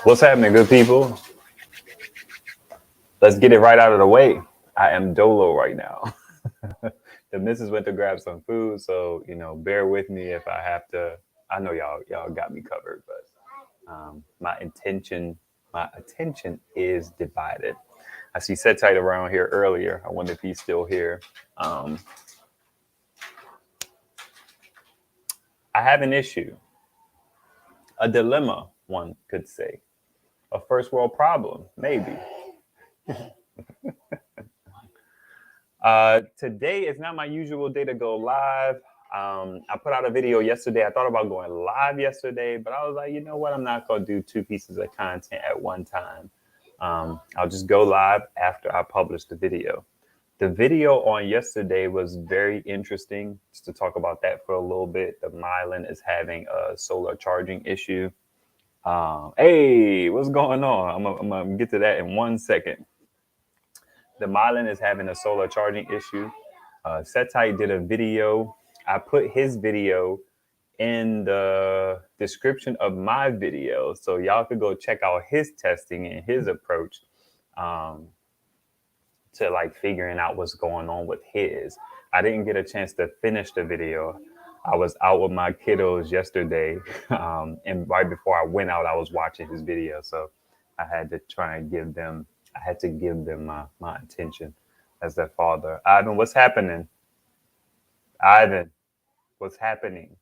What's happening, good people? Let's get it right out of the way. I am dolo right now. The missus went to grab some food, so bear with me if I have to. I know y'all got me covered, but my attention is divided. I see Set Tight around here earlier. I wonder if he's still here. Um, I have an issue, a dilemma, one could say, a first world problem, maybe. Today is not my usual day to go live. I put out a video yesterday. I thought about going live yesterday, but I was like, you know what? I'm not going to do two pieces of content at one time. I'll just go live after I publish the video. The video on yesterday was very interesting. Just to talk about that for a little bit. The Mylan is having a solar charging issue. Hey, what's going on? I'm going to get to that in 1 second. The Mylan is having a solar charging issue. Setai did a video. I put his video in the description of my video, so y'all could go check out his testing and his approach to like figuring out what's going on with his. I didn't get a chance to finish the video. I was out with my kiddos yesterday, and right before I went out, I was watching his video, so I had to try and give them. I had to give them my attention as their father. Ivan, what's happening? Ivan, what's happening?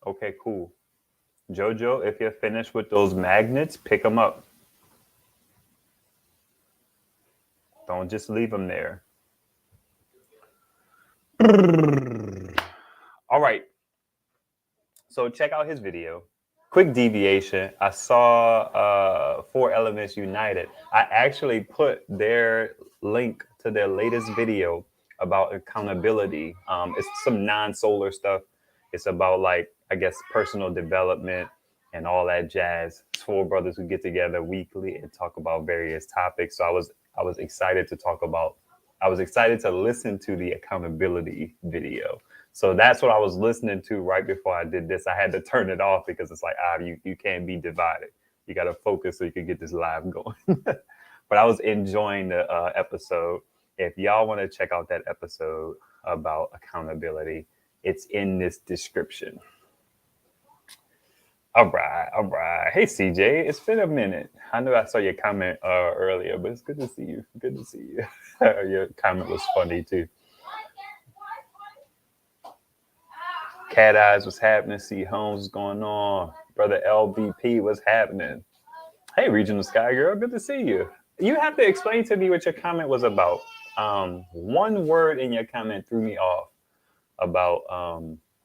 Okay, cool. Jojo, if you're finished with those magnets, pick them up. Don't just leave them there. All right. So check out his video. Quick deviation. I saw 4 Elements United. I actually put their link to their latest video about accountability. It's some non-solar stuff. It's about like, I guess, personal development and all that jazz. It's 4 brothers who get together weekly and talk about various topics. So I was excited to talk about. I was excited to listen to the accountability video. So that's what I was listening to right before I did this. I had to turn it off because it's like, you can't be divided. You got to focus so you can get this live going. But I was enjoying the episode. If y'all want to check out that episode about accountability, it's in this description. All right. Hey, CJ, it's been a minute. I know I saw your comment earlier, but it's good to see you. Good to see you. Your comment was funny, too. Cat Eyes, what's happening? C Holmes, what's going on? Brother LVP, what's happening? Hey, Regional Sky Girl, good to see you. You have to explain to me what your comment was about. One word in your comment threw me off about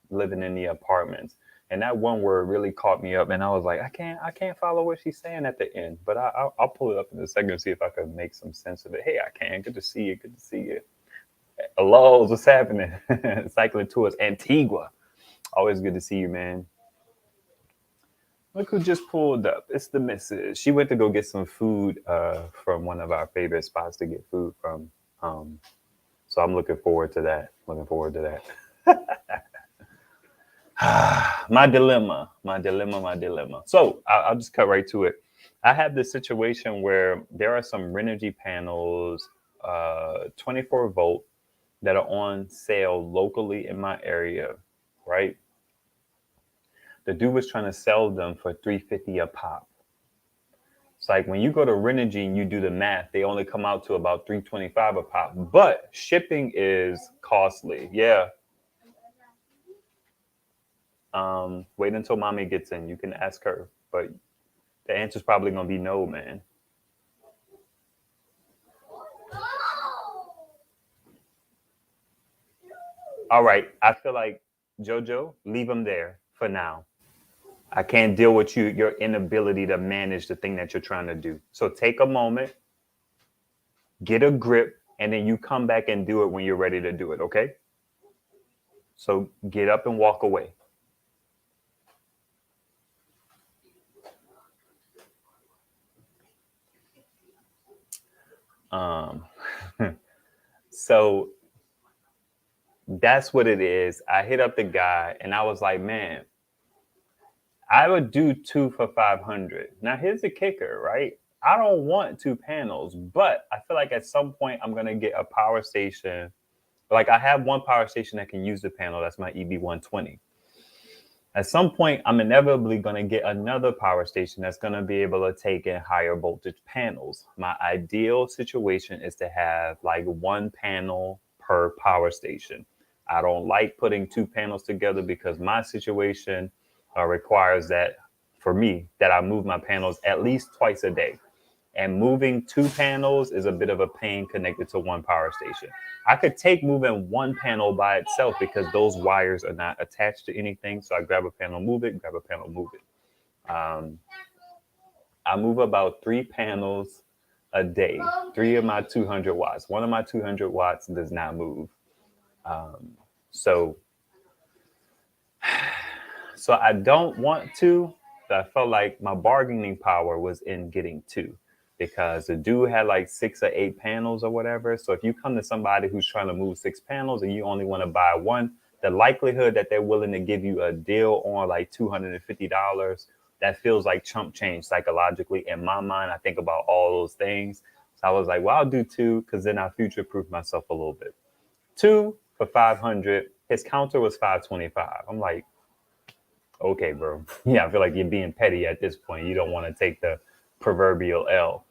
living in the apartments. And that one word really caught me up, and I was like, I can't follow what she's saying at the end. But I'll pull it up in a second and see if I can make some sense of it. Hey, I can. Good to see you. Good to see you. Hello, what's happening? Cycling towards Antigua. Always good to see you, man. Look who just pulled up. It's the missus. She went to go get some food from one of our favorite spots to get food from. So I'm looking forward to that. My dilemma. So I'll just cut right to it. I have this situation where there are some Renogy panels, 24 volt, that are on sale locally in my area, right? The dude was trying to sell them for $350 a pop. It's like when you go to Renogy and you do the math, they only come out to about $325 a pop, but shipping is costly. Yeah. Wait until mommy gets in. You can ask her, but the answer is probably going to be no, man. All right. I feel like, Jojo, leave them there for now. I can't deal with your inability to manage the thing that you're trying to do. So take a moment, get a grip, and then you come back and do it when you're ready to do it, okay? So get up and walk away. So that's what it is. I hit up the guy and I was like, man, I would do 2 for 500. Now, here's the kicker, right? I don't want 2 panels, but I feel like at some point I'm going to get a power station. Like I have one power station that can use the panel. That's my EB120. At some point, I'm inevitably going to get another power station that's going to be able to take in higher voltage panels. My ideal situation is to have like 1 panel per power station. I don't like putting 2 panels together because my situation requires that for me that I move my panels at least twice a day. And moving 2 panels is a bit of a pain connected to one power station. I could take moving 1 panel by itself because those wires are not attached to anything. So I grab a panel, move it, grab a panel, move it. I move about 3 panels a day, 3 of my 200 watts. One of my 200 watts does not move. So I don't want to. I felt like my bargaining power was in getting 2 because the dude had like 6 or 8 panels or whatever. So if you come to somebody who's trying to move 6 panels and you only want to buy 1, the likelihood that they're willing to give you a deal on like $250, that feels like chump change psychologically. In my mind, I think about all those things. So I was like, well, I'll do 2 because then I future proof myself a little bit. 2 for 500. His counter was 525. I'm like, okay, bro. Yeah, I feel like you're being petty at this point. You don't want to take the proverbial L.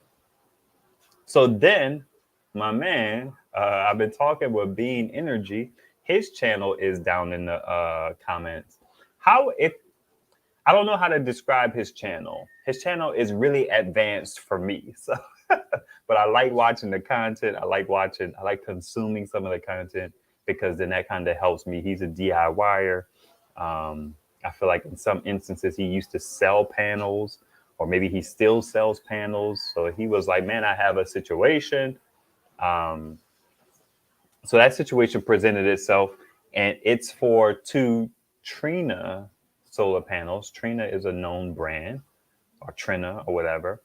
So then my man, I've been talking with Bean Energy. His channel is down in the comments. I don't know how to describe his channel. His channel is really advanced for me. So, but I like watching the content. I like consuming some of the content because then that kind of helps me. He's a DIYer. I feel like in some instances he used to sell panels, or maybe he still sells panels. So he was like, man, I have a situation. So that situation presented itself, and it's for 2 Trina solar panels. Trina is a known brand, or Trina or whatever,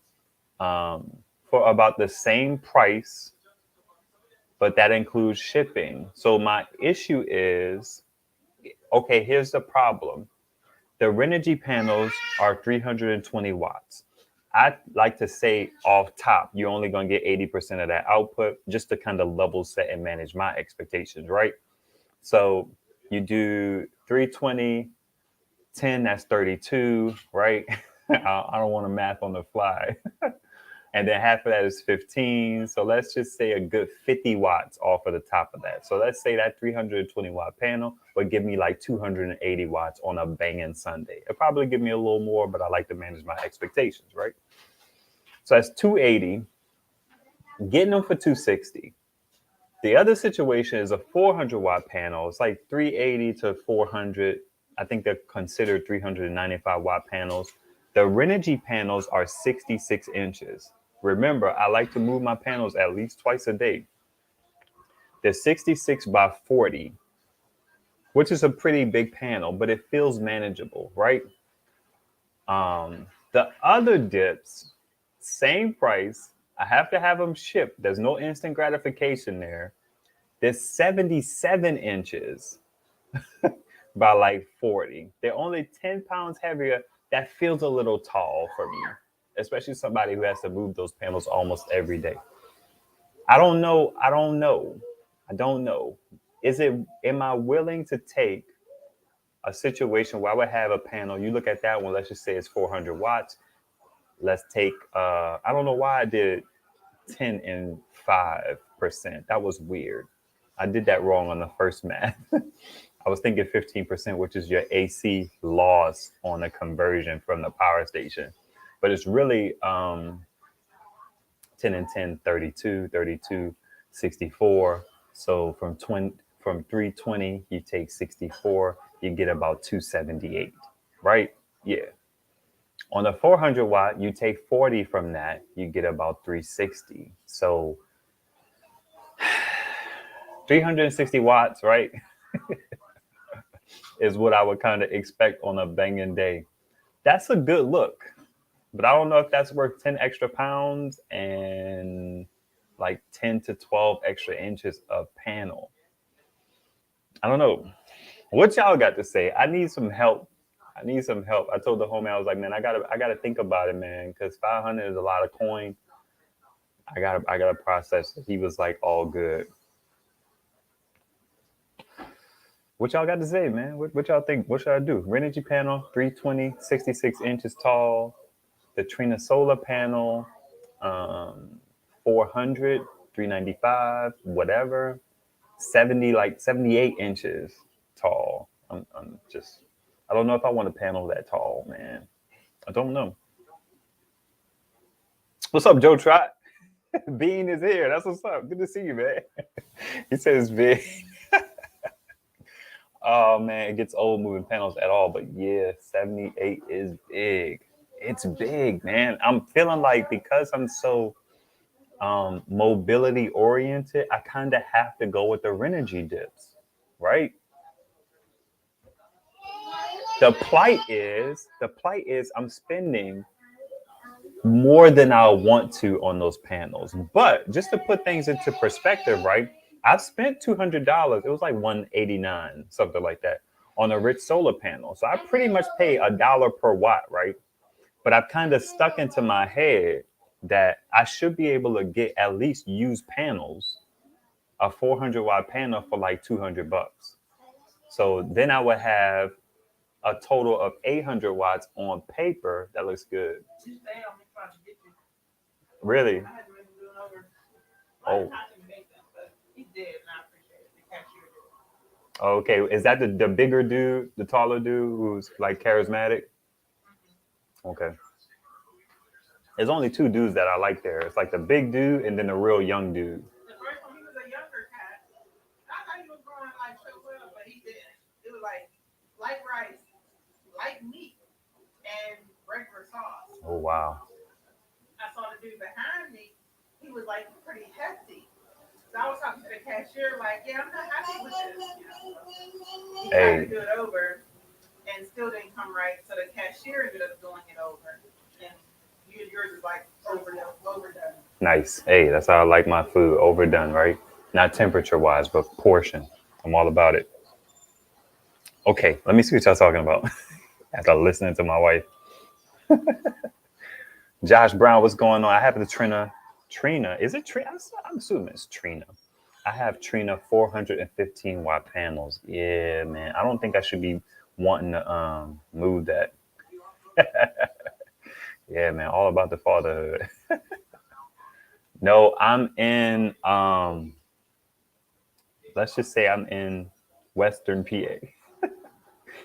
for about the same price, but that includes shipping. So my issue is, okay, here's the problem. The Renogy panels are 320 watts. I'd like to say off top, you're only going to get 80% of that output just to kind of level set and manage my expectations, right? So you do 320, 10, that's 32, right? I don't want to math on the fly. And then half of that is 15. So let's just say a good 50 watts off of the top of that. So let's say that 320 watt panel would give me like 280 watts on a banging Sunday. It'll probably give me a little more, but I like to manage my expectations, right? So that's 280, getting them for 260. The other situation is a 400 watt panel. It's like 380 to 400. I think they're considered 395 watt panels. The Renogy panels are 66 inches. Remember, I like to move my panels at least twice a day. They're 66 by 40, which is a pretty big panel, but it feels manageable, right? The other dips, same price. I have to have them shipped. There's no instant gratification there. They're 77 inches by like 40. They're only 10 pounds heavier. That feels a little tall for me, especially somebody who has to move those panels almost every day. I don't know. Am I willing to take a situation where I would have a panel? You look at that one, let's just say it's 400 watts. Let's take, I don't know why I did 10 and 5%. That was weird. I did that wrong on the first math. I was thinking 15%, which is your AC loss on a conversion from the power station. But it's really 10 and 10, 32, 32, 64. So from 320, you take 64, you get about 278, right? Yeah. On a 400 watt, you take 40 from that, you get about 360. So 360 watts, right? Is what I would kind of expect on a banging day. That's a good look, but I don't know if that's worth 10 extra pounds and like 10 to 12 extra inches of panel. I don't know. What y'all got to say? I need some help I need some help. I told the homie, I was like, man, I gotta think about it, man, because 500 is a lot of coin. I gotta process it. He was like, all good. What y'all got to say, man? What y'all think? What should I do? Renogy panel, 320, 66 inches tall. The Trina Solar panel, um, 400, 395, whatever. 70, like 78 inches tall. I'm just, I don't know if I want a panel that tall, man. I don't know. What's up, Joe Trot? Bean is here. That's what's up. Good to see you, man. He says big. Oh man, it gets old moving panels at all, but yeah, 78 is big. It's big, man. I'm feeling like because I'm so mobility oriented, I kind of have to go with the Renogy dips, right? The plight is I'm spending more than I want to on those panels. But just to put things into perspective, right? I've spent $200. It was like 189, something like that, on a rich solar panel. So I pretty much pay $1 per watt, right? But I've kind of stuck into my head that I should be able to get at least used panels, a 400-watt panel for like $200. So then I would have a total of 800 watts on paper. That looks good. Really? Oh. Okay. Is that the bigger dude, the taller dude who's like charismatic? Okay. There's only two dudes that I like there. It's like the big dude and then the real young dude. The first one, he was a younger cat. I thought he was growing like so well, but he didn't. It was like light rice, light meat, and regular sauce. Oh wow. I saw the dude behind me. He was like pretty hefty. So I was talking to the cashier, like, yeah, I'm not happy with this. He tried to do it over and still didn't come right. So the cashier ended up doing it over. And yours is like overdone. Nice. Hey, that's how I like my food. Overdone, right? Not temperature wise, but portion. I'm all about it. Okay, let me see what y'all talking about after listening to my wife. Josh Brown, what's going on? I have the Trina. Is it Trina? I'm assuming it's Trina. I have Trina 415 watt panels. Yeah, man. I don't think I should be wanting to move that. Yeah, man. All about the fatherhood. No, I'm in let's just say I'm in Western PA.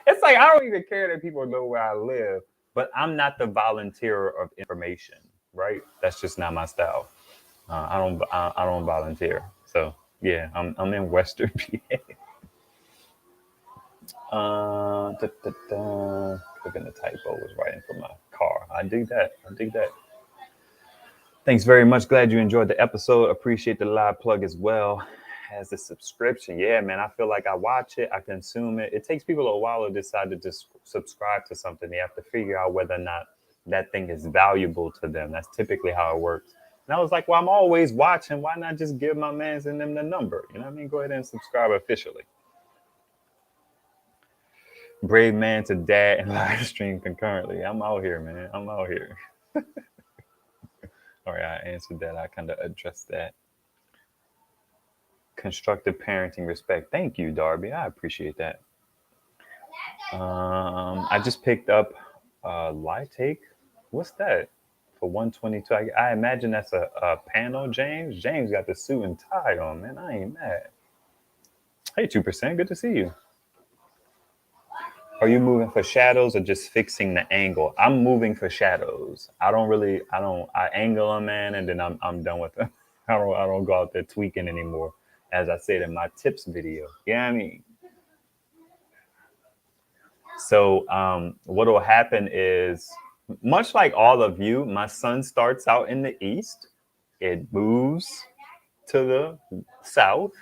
It's like I don't even care that people know where I live, but I'm not the volunteer of information, right? That's just not my style. I don't volunteer. So yeah, I'm in Western PA. Clicking the typo was writing for my car. I dig that. Thanks very much. Glad you enjoyed the episode. Appreciate the live plug as well as the subscription. Yeah, man. I feel like I watch it, I consume it. It takes people a while to decide to just subscribe to something. They have to figure out whether or not that thing is valuable to them. That's typically how it works. And I was like, well, I'm always watching. Why not just give my mans and them the number? You know what I mean? Go ahead and subscribe officially. Brave man to dad and live stream concurrently. I'm out here, man. I'm out here. All right, I answered that. I kind of addressed that. Constructive parenting respect. Thank you, Darby. I appreciate that. I just picked up Live Take. What's that? For 122. I imagine that's a panel, James. James got the suit and tie on, man. I ain't mad. Hey, 2%. Good to see you. Are you moving for shadows or just fixing the angle? I'm moving for shadows. I angle them, man, and then I'm done with them. I don't go out there tweaking anymore, as I said in my tips video. You know what I mean? So what will happen is, much like all of you, my sun starts out in the east. It moves to the south,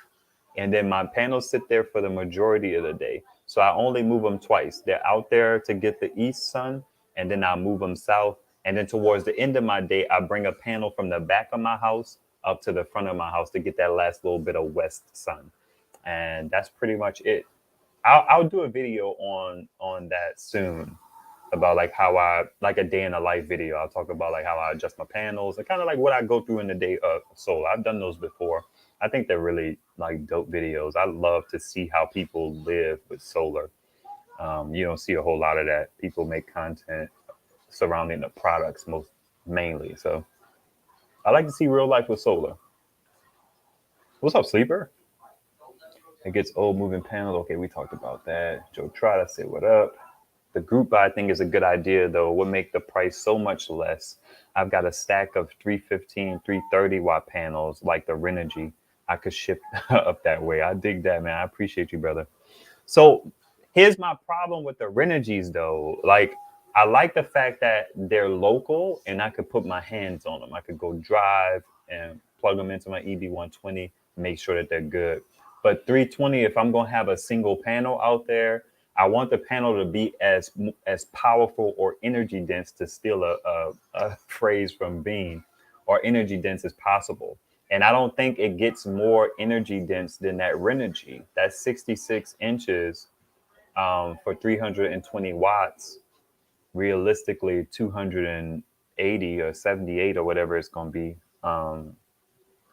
and then my panels sit there for the majority of the day. So I only move them twice. They're out there to get the east sun, and then I move them south. And then towards the end of my day, I bring a panel from the back of my house up to the front of my house to get that last little bit of west sun. And that's pretty much it. I'll do a video on that soon about like how I like a day in a life video. I'll talk about like how I adjust my panels and kind of like what I go through in the day of solar. I've done those before. I think they're really like dope videos. I love to see how people live with solar. You don't see a whole lot of that. People make content surrounding the products most mainly. So I like to see real life with solar. What's up, sleeper? It gets old moving panels. Okay, we talked about that. Joe Trotter said, what up? The group buy I think is a good idea though. Would make the price so much less. I've got a stack of 315, 330 watt panels like the Renogy. I could ship up that way. I dig that, man. I appreciate you, brother. So here's my problem with the Renogy's though. Like I like the fact that they're local and I could put my hands on them. I could go drive and plug them into my EB120, make sure that they're good. But 320, if I'm gonna have a single panel out there, I want the panel to be as powerful or energy dense, to steal a phrase from Bean, or energy dense as possible. And I don't think it gets more energy dense than that Renogy. That's 66 inches for 320 watts. Realistically, 280 or 78 or whatever it's going to be.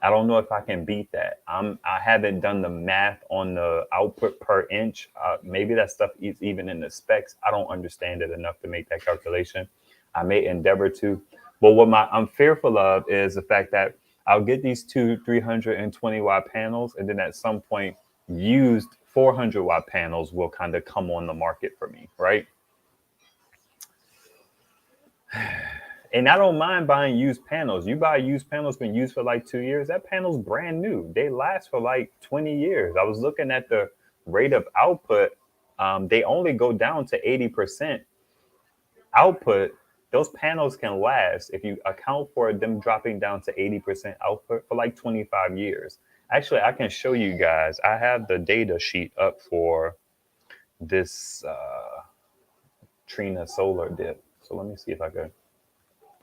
I don't know if I can beat that. I haven't done the math on the output per inch. Maybe that stuff is even in the specs. I don't understand it enough to make that calculation. I may endeavor to, but what I'm fearful of is the fact that I'll get these two 320 watt panels, and then at some point, used 400 watt panels will kind of come on the market for me, right? And I don't mind buying used panels. You buy used panels, been used for like 2 years. That panel's brand new. They last for like 20 years. I was looking at the rate of output. They only go down to 80% output. Those panels can last, if you account for them dropping down to 80% output, for like 25 years. Actually, I can show you guys. I have the data sheet up for this Trina Solar dip. So let me see if I can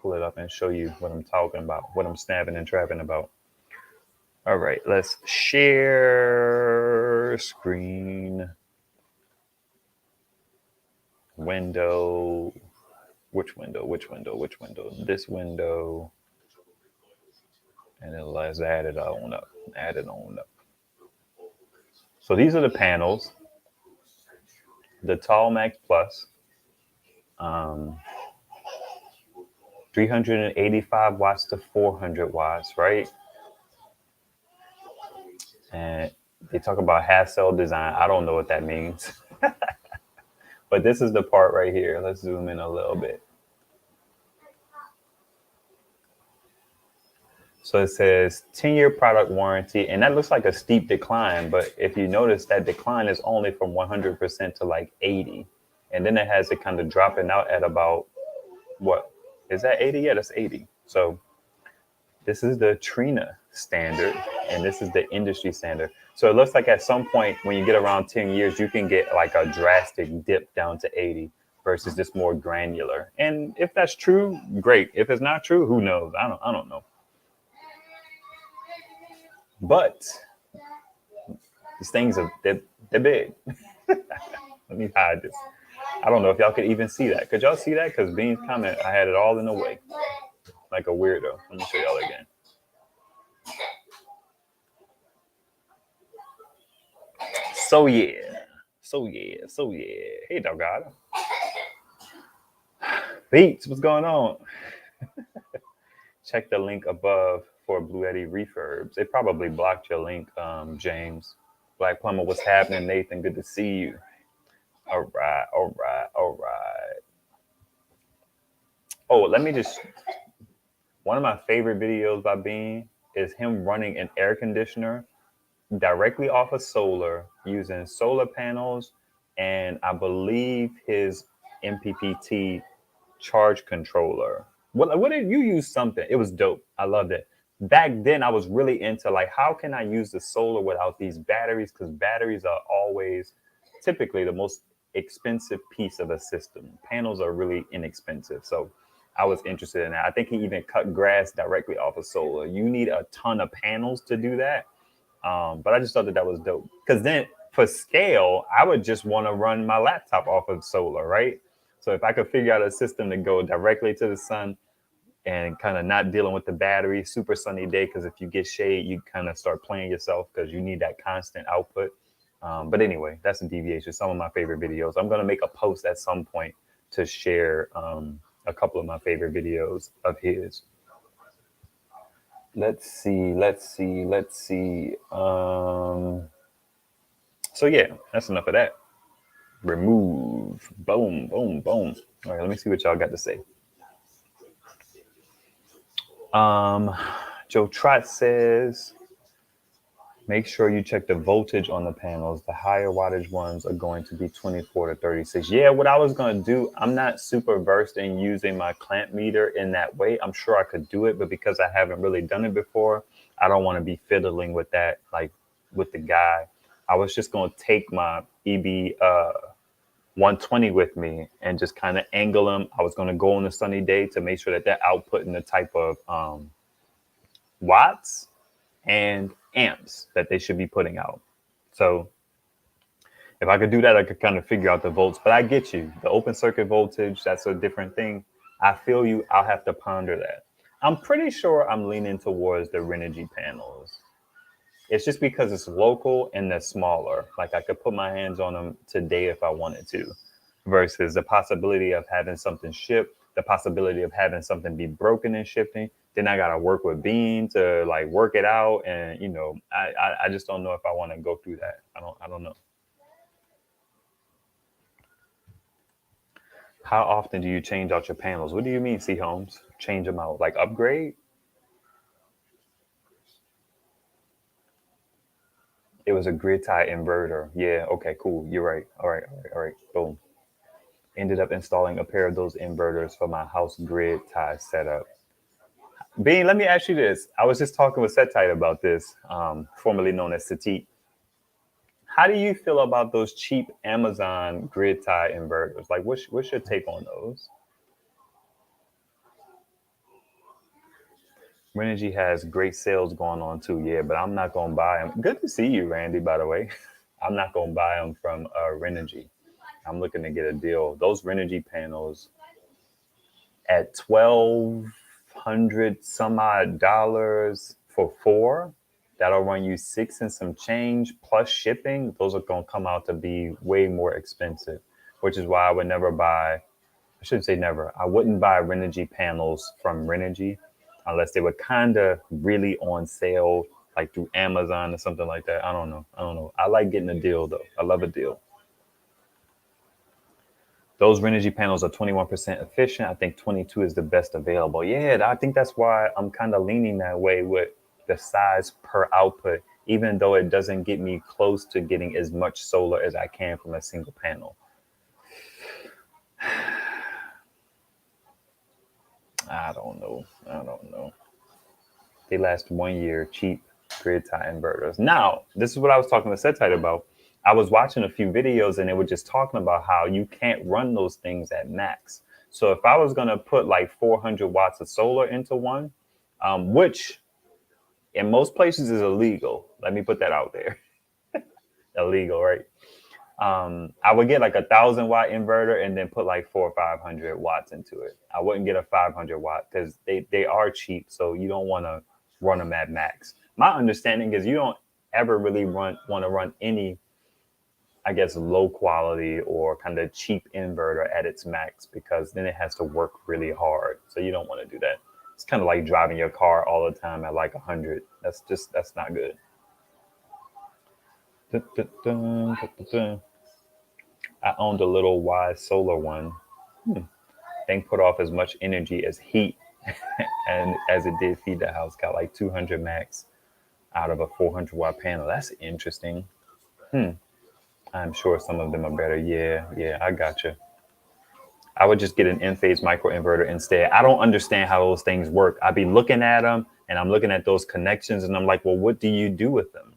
pull it up and show you what I'm talking about, what I'm snapping and trapping about. All right, let's share screen. Window. Which window? Which window? Which window? This window. And then let's add it on up. Add it on up. So these are the panels. The Tall Max Plus. 385 watts to 400 watts, right? And they talk about half cell design. I don't know what that means. But this is the part right here. Let's zoom in a little bit. So it says 10-year product warranty, and that looks like a steep decline. But if you notice, that decline is only from 100% to like 80. And then it has it kind of dropping out at about, what? Is that 80? Yeah, that's 80. So this is the Trina standard, and this is the industry standard. So it looks like at some point when you get around 10 years, you can get like a drastic dip down to 80 versus this more granular. And if that's true, great. If it's not true, who knows? I don't know. But these things they're big. Let me hide this. I don't know if y'all could even see that. Could y'all see that? Because Bean's comment, I had it all in the way, like a weirdo. Let me show y'all again. So yeah. Hey, Delgado. Beats, what's going on? Check the link above for Blue Eddy refurbs. It probably blocked your link, James. Black Plumber, what's happening? Nathan, good to see you. All right. Oh, let me just. One of my favorite videos by Bean is him running an air conditioner directly off of solar using solar panels, and I believe his MPPT charge controller. What did you use? Something. It was dope. I loved it. Back then, I was really into like, how can I use the solar without these batteries? Because batteries are always typically the most expensive piece of a system. Panels are really inexpensive. So I was interested in that. I think he even cut grass directly off of solar. You need a ton of panels to do that. But I just thought that was dope. Because then for scale, I would just want to run my laptop off of solar, right? So if I could figure out a system to go directly to the sun and kind of not dealing with the battery, super sunny day, because if you get shade, you kind of start playing yourself because you need that constant output. But anyway, that's a deviation. Some of my favorite videos. I'm going to make a post at some point to share a couple of my favorite videos of his. Let's see. So yeah, that's enough of that. Remove. Boom, boom, boom. All right, let me see what y'all got to say. Joe Trot says, make sure you check the voltage on the panels. The higher wattage ones are going to be 24 to 36. Yeah, what I was going to do, I'm not super versed in using my clamp meter in that way. I'm sure I could do it, but because I haven't really done it before, I don't want to be fiddling with that, like with the guy. I was just going to take my EB 120 with me and just kind of angle them. I was going to go on a sunny day to make sure that they're outputting the type of watts and amps that they should be putting out. So if I could do that, I could kind of figure out the volts. But I get you. The open circuit voltage, that's a different thing. I feel you. I'll have to ponder that. I'm pretty sure I'm leaning towards the Renogy panels. It's just because it's local and they're smaller. Like I could put my hands on them today if I wanted to, versus the possibility of having something shipped, the possibility of having something be broken and shipping. Then I gotta work with Bean to like work it out, and I just don't know if I want to go through that. I don't know. How often do you change out your panels? What do you mean, C Holmes? Change them out, like upgrade? It was a grid tie inverter. Yeah. Okay. Cool. You're right. All right. All right. All right. Boom. Ended up installing a pair of those inverters for my house grid tie setup. Bean, let me ask you this. I was just talking with Setite about this, formerly known as Satit. How do you feel about those cheap Amazon grid tie inverters? Like, what's your take on those? Renogy has great sales going on too, yeah, but I'm not gonna buy them. Good to see you, Randy. By the way, I'm not gonna buy them from Renogy. I'm looking to get a deal. Those Renogy panels at 1,200 some odd dollars for four. That'll run you six and some change plus shipping. Those are going to come out to be way more expensive, which is why I would never buy. I shouldn't say never. I wouldn't buy Renogy panels from Renogy unless they were kind of really on sale, like through Amazon or something like that. I don't know. I don't know. I like getting a deal though. I love a deal. Those Renogy panels are 21% efficient. I think 22 is the best available. Yeah, I think that's why I'm kind of leaning that way with the size per output, even though it doesn't get me close to getting as much solar as I can from a single panel. I don't know. I don't know. They last 1 year, cheap grid tie inverters. Now, this is what I was talking to Setite about. I was watching a few videos and they were just talking about how you can't run those things at max. So if I was going to put like 400 watts of solar into one, which in most places is illegal. Let me put that out there. Illegal, right? I would get like 1,000 watt inverter and then put like 400 or 500 watts into it. I wouldn't get a 500 watt because they are cheap. So you don't want to run them at max. My understanding is you don't ever really want to run any, I guess, low quality or kind of cheap inverter at its max, because then it has to work really hard. So you don't want to do that. It's kind of like driving your car all the time at like 100. That's not good. Dun, dun, dun, dun, dun, dun. I owned a little Y solar one. Thing put off as much energy as heat and as it did feed the house. Got like 200 max out of a 400 watt panel. That's interesting. I'm sure some of them are better. Yeah, I gotcha. I would just get an in-phase microinverter instead. I don't understand how those things work. I'd be looking at them and I'm looking at those connections and I'm like, well, what do you do with them?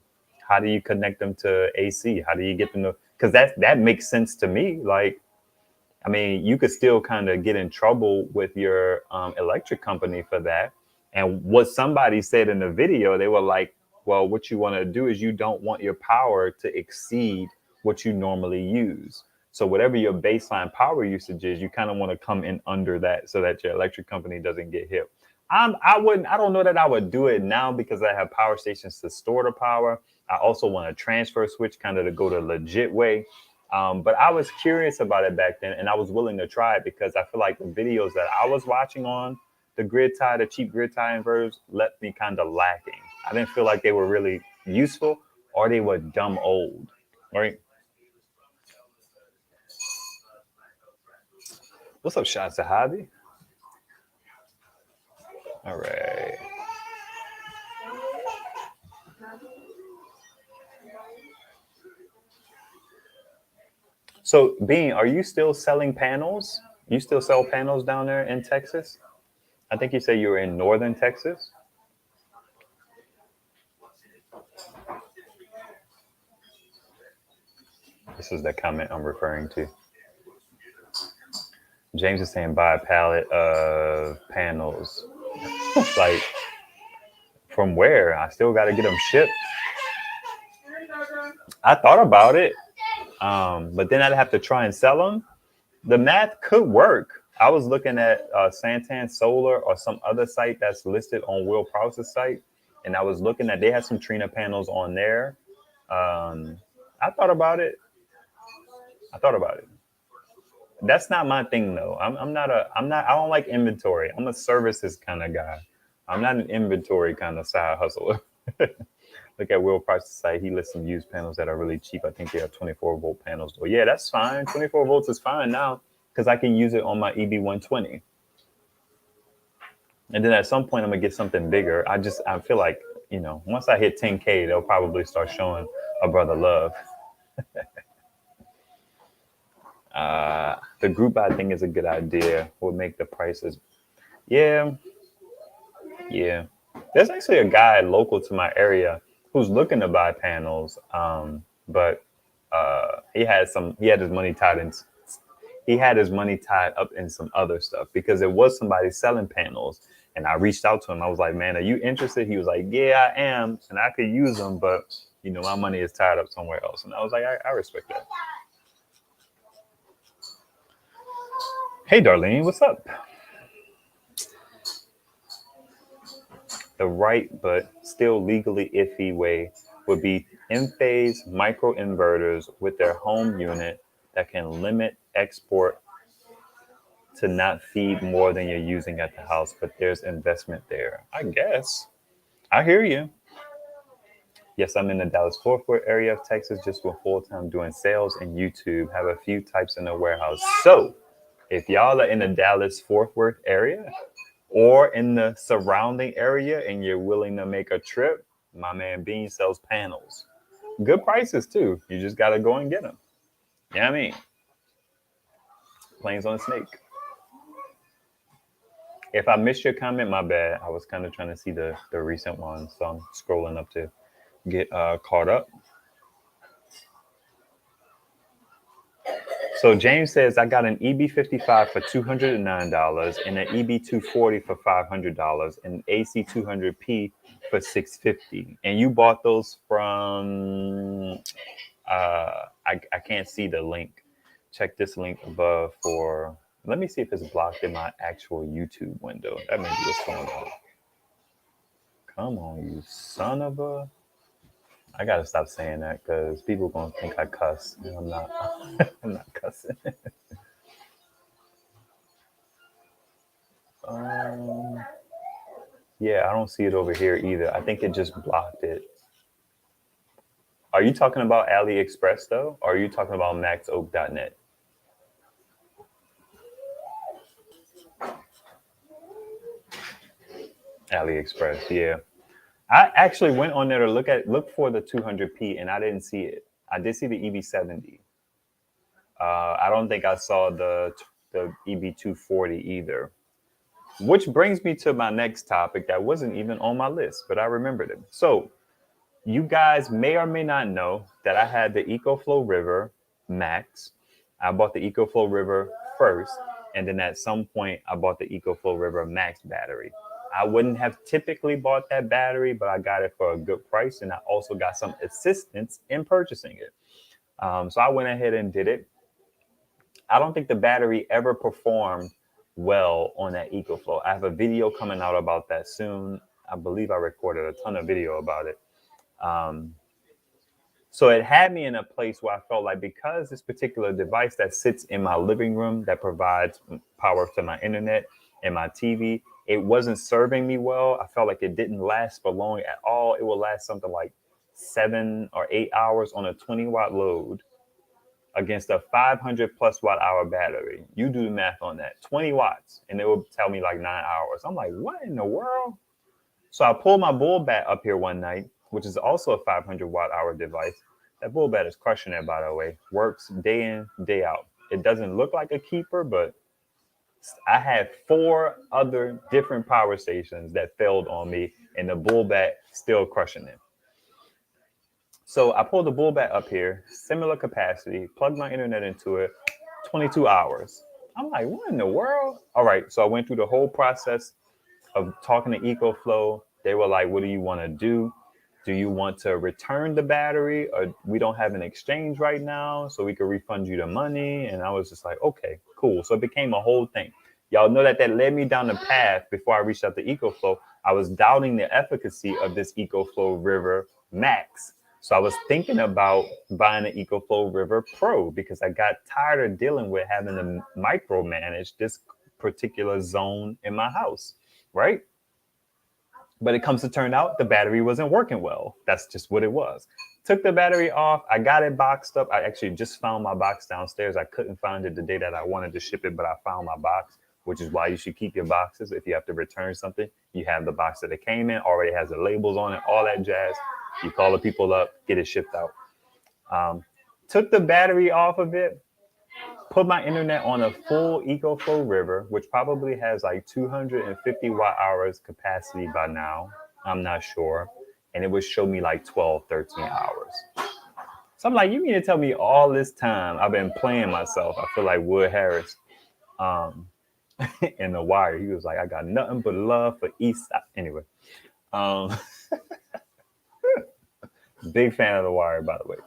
How do you connect them to AC? How do you get them to? Because that makes sense to me. Like, I mean, you could still kind of get in trouble with your electric company for that. And what somebody said in the video, they were like, Well, what you want to do is you don't want your power to exceed what you normally use. So whatever your baseline power usage is, you kind of want to come in under that so that your electric company doesn't get hit. I don't know that I would do it now because I have power stations to store the power. I also want a transfer switch kind of to go the legit way. But I was curious about it back then, and I was willing to try it because I feel like the videos that I was watching on the cheap grid tie inverters left me kind of lacking. I didn't feel like they were really useful or they were dumb old, right? What's up, Shad Sahabi? All right. So, Bean, are you still selling panels? You still sell panels down there in Texas? I think you said you were in northern Texas. This is the comment I'm referring to. James is saying buy a pallet of panels. Like, from where? I still got to get them shipped. I thought about it, but then I'd have to try and sell them. The math could work. I was looking at Santan Solar or some other site that's listed on Will Prowse's site, and I was looking at they had some Trina panels on there. I thought about it. I thought about it. That's not my thing though. I don't like inventory. I'm a services kind of guy. I'm not an inventory kind of side hustler. Look at Will Price's site. He lists some used panels that are really cheap. I think they have 24-volt panels. Well, yeah, that's fine. 24 volts is fine now because I can use it on my EB120. And then at some point, I'm gonna get something bigger. I feel like, once I hit 10K, they'll probably start showing a brother love. The group buy thing is a good idea. Will make the prices. Yeah, yeah. There's actually a guy local to my area who's looking to buy panels, but he had his money tied in. He had his money tied up in some other stuff because there was somebody selling panels, and I reached out to him. I was like, "Man, are you interested?" He was like, "Yeah, I am, and I could use them, but my money is tied up somewhere else." And I was like, "I respect that." Hey, Darlene, what's up? The right but still legally iffy way would be in-phase microinverters with their home unit that can limit export to not feed more than you're using at the house, but there's investment there. I guess. I hear you. Yes, I'm in the Dallas Fort Worth area of Texas, just for full time doing sales and YouTube. Have a few types in the warehouse. So, if y'all are in the Dallas Fort Worth area or in the surrounding area and you're willing to make a trip, my man Bean sells panels. Good prices too. You just got to go and get them. You know what I mean? Planes on a snake. If I missed your comment, my bad. I was kind of trying to see the recent ones, so I'm scrolling up to get caught up. So James says I got an EB55 for $209 and an EB240 for $500 and AC200P for $650. And you bought those from I can't see the link. Check this link above for. Let me see if it's blocked in my actual YouTube window. That may be what's going on. Come on, you son of a. I gotta stop saying that because people gonna think I cuss. And I'm not. I'm not cussing. Yeah, I don't see it over here either. I think it just blocked it. Are you talking about AliExpress though? Or are you talking about maxoak.net? AliExpress, yeah. I actually went on there to look for the 200p and I didn't see it. I did see the EB70. I don't think I saw the EB240 either. Which brings me to my next topic that wasn't even on my list, but I remembered it. So you guys may or may not know that I had the EcoFlow River Max. I bought the EcoFlow River first, and then at some point I bought the EcoFlow River Max battery. I wouldn't have typically bought that battery, but I got it for a good price. And I also got some assistance in purchasing it. So I went ahead and did it. I don't think the battery ever performed well on that EcoFlow. I have a video coming out about that soon. I believe I recorded a ton of video about it. So it had me in a place where I felt like, because this particular device that sits in my living room that provides power to my internet and my TV, it wasn't serving me well. I felt like it didn't last for long at all. It would last something like 7 or 8 hours on a 20-watt load against a 500 plus watt hour battery. You do the math on that, 20 watts, and it will tell me like 9 hours. I'm like, what in the world? So I pulled my bull bat up here one night, which is also a 500 watt hour device. That bull bat is crushing it, by the way. Works day in, day out. It doesn't look like a keeper, but I had 4 other different power stations that failed on me, and the bull bat still crushing it. So I pulled the bull bat up here, similar capacity, plugged my internet into it, 22 hours. I'm like, what in the world? All right, so I went through the whole process of talking to EcoFlow. They were like, what do you want to do? Do you want to return the battery, or we don't have an exchange right now, so we could refund you the money? And I was just like, okay, cool. So it became a whole thing. Y'all know that led me down the path. Before I reached out to EcoFlow, I was doubting the efficacy of this EcoFlow River Max. So I was thinking about buying an EcoFlow River Pro, because I got tired of dealing with having to micromanage this particular zone in my house, right? But it comes to turn out the battery wasn't working well. That's just what it was. Took the battery off. I got it boxed up. I actually just found my box downstairs. I couldn't find it the day that I wanted to ship it, but I found my box, which is why you should keep your boxes. If you have to return something, you have the box that it came in, already has the labels on it, all that jazz. You call the people up, get it shipped out. Took the battery off of it, put my internet on a full EcoFlow River, which probably has like 250 watt hours capacity by now. I'm not sure. And it would show me like 12, 13 hours. So I'm like, you mean to tell me all this time I've been playing myself? I feel like Wood Harris in The Wire. He was like, I got nothing but love for East Side. Anyway, big fan of The Wire, by the way.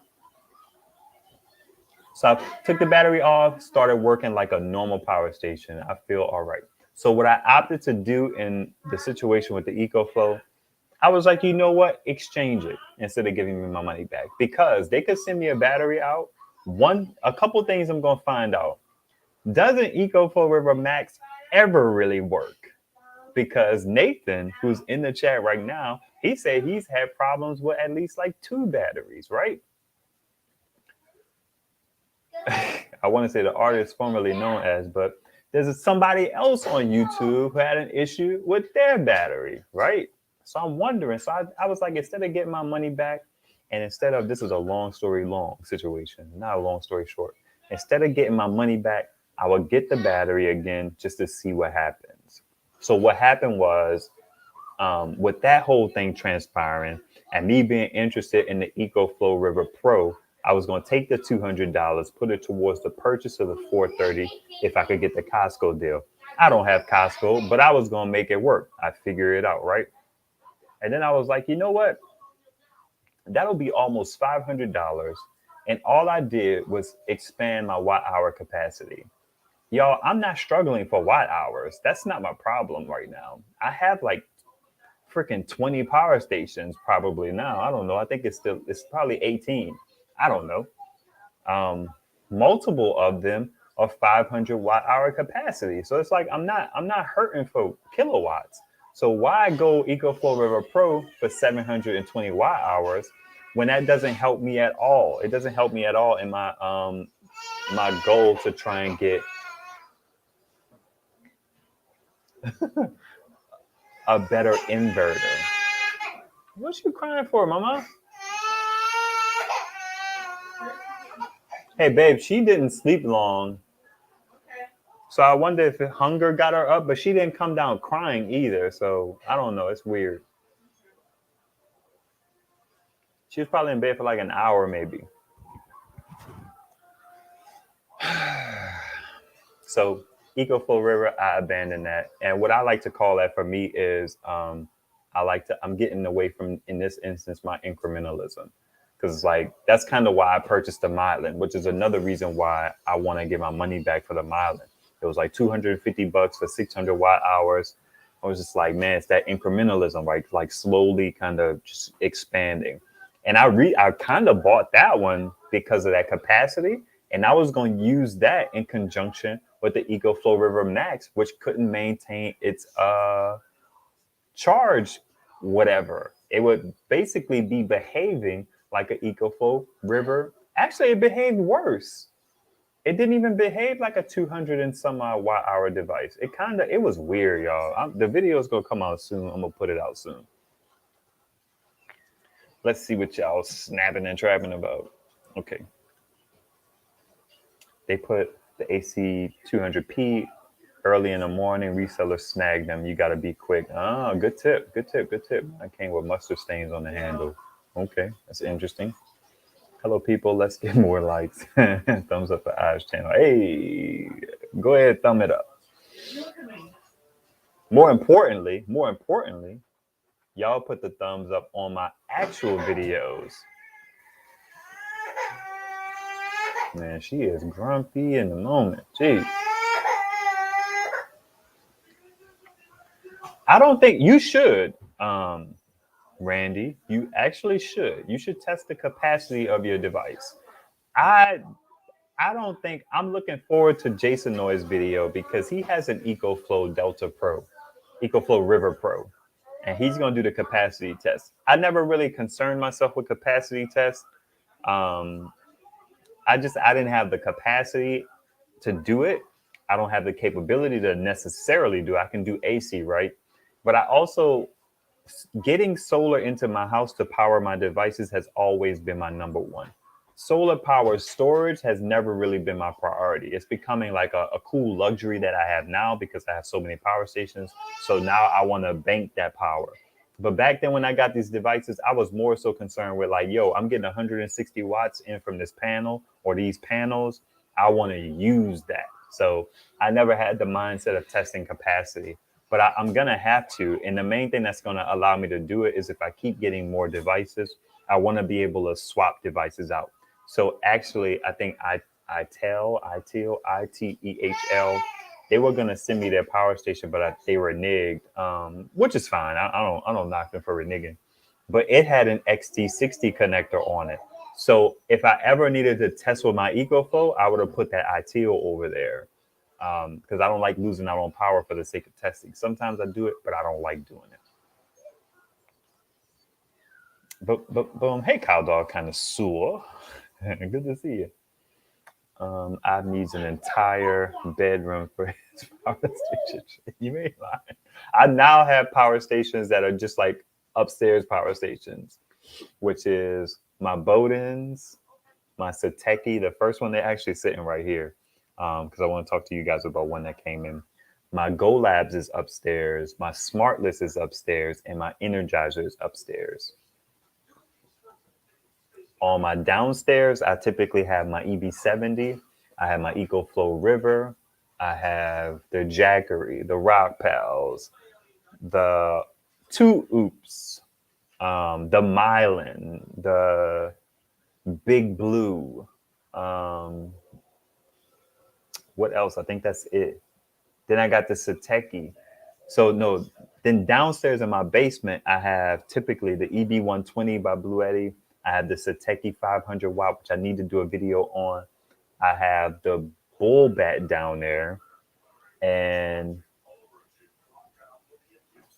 So I took the battery off, started working like a normal power station. I feel all right. So what I opted to do in the situation with the EcoFlow, I was like, you know what? Exchange it instead of giving me my money back, because they could send me a battery out. A couple things I'm going to find out. Doesn't EcoFlow River Max ever really work? Because Nathan, who's in the chat right now, he said he's had problems with at least like 2 batteries, right? I want to say the artist formerly known as, but there's somebody else on YouTube who had an issue with their battery, right? So I'm wondering. So I was like, instead of getting my money back, and instead of, this is a long story long situation, not a long story short. Instead of getting my money back, I would get the battery again just to see what happens. So what happened was, with that whole thing transpiring and me being interested in the EcoFlow River Pro, I was going to take the $200, put it towards the purchase of the 430 if I could get the Costco deal. I don't have Costco, but I was going to make it work. I figure it out, right? And then I was like, you know what? That'll be almost $500. And all I did was expand my watt hour capacity. Y'all, I'm not struggling for watt hours. That's not my problem right now. I have like freaking 20 power stations probably now. I don't know. I think it's probably 18. I don't know. Multiple of them are 500 watt hour capacity. So it's like I'm not hurting for kilowatts. So why go EcoFlow River Pro for 720 watt hours when that doesn't help me at all? It doesn't help me at all in my my goal to try and get a better inverter. What you crying for, mama? Hey, babe, she didn't sleep long. So I wonder if hunger got her up, but she didn't come down crying either. So I don't know. It's weird. She was probably in bed for like an hour, maybe. So EcoFlow River, I abandoned that. And what I like to call that for me is I'm getting away from, in this instance, my incrementalism. Because like that's kind of why I purchased the Mylan, which is another reason why I want to get my money back for the Mylan. It was like $250 for 600 watt hours. I was just like, man, it's that incrementalism, right? Like slowly kind of just expanding. And I kind of bought that one because of that capacity. And I was going to use that in conjunction with the EcoFlow River Max, which couldn't maintain its charge, whatever. It would basically be behaving like an EcoFlow River. Actually, it behaved worse. It didn't even behave like a 200 and some odd watt hour device. It was weird, y'all. The video is going to come out soon. I'm going to put it out soon. Let's see what y'all snapping and trapping about. Okay. They put the AC 200p early in the morning. Resellers snag them. You got to be quick. Ah, good tip. Good tip. Good tip. I came with mustard stains on the handle. Okay, that's interesting. Hello, people. Let's get more likes. Thumbs up for Oz channel. Hey, go ahead, thumb it up. More importantly, y'all put the thumbs up on my actual videos. Man, she is grumpy in the moment. Jeez. I don't think you should, Randy. You actually should. You should test the capacity of your device. I don't think I'm looking forward to Jason Noy's video because he has an EcoFlow Delta Pro, EcoFlow River Pro, and he's going to do the capacity test. I never really concerned myself with capacity tests. I didn't have the capacity to do it. I don't have the capability to necessarily do it. I can do AC, right? But I also, getting solar into my house to power my devices has always been my number one. Solar power storage has never really been my priority. It's becoming like a cool luxury that I have now because I have so many power stations. So now I want to bank that power. But back then when I got these devices, I was more so concerned with like, yo, I'm getting 160 watts in from this panel or these panels. I want to use that. So I never had the mindset of testing capacity, but I'm going to have to. And the main thing that's going to allow me to do it is if I keep getting more devices, I want to be able to swap devices out. So actually, I think ITEL, they were gonna send me their power station, but they reneged, which is fine. I don't knock them for reneging, but it had an XT60 connector on it. So if I ever needed to test with my EcoFlow, I would have put that ITEL over there because I don't like losing out on power for the sake of testing. Sometimes I do it, but I don't like doing it. But boom, hey, cow dog, kind of sore. Good to see you. I needs an entire bedroom for his power station. You may lie. I now have power stations that are just like upstairs power stations, which is my Bowden's, my Sateki. The first one, they're actually sitting right here because I want to talk to you guys about one that came in. My Go Labs is upstairs. My Smartless is upstairs, and my Energizer is upstairs. On my downstairs, I typically have my EB70. I have my EcoFlow River. I have the Jackery, the Rock Pals, the two Oops, the Mylan, the Big Blue. What else? I think that's it. Then I got the Sateki. So no, then downstairs in my basement, I have typically the EB120 by Blue Eddy. I have the Sateki 500 watt, which I need to do a video on. I have the Bull Bat down there. And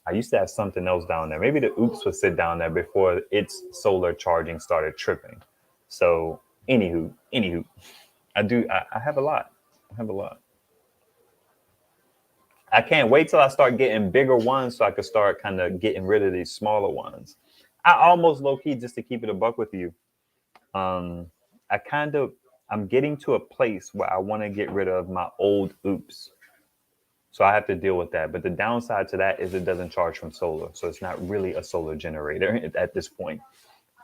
I used to have something else down there. Maybe the Oops would sit down there before its solar charging started tripping. So anywho, I have a lot. I can't wait till I start getting bigger ones so I can start kind of getting rid of these smaller ones. I almost low key, just to keep it a buck with you. I'm getting to a place where I want to get rid of my old Oops. So I have to deal with that. But the downside to that is it doesn't charge from solar. So it's not really a solar generator at this point.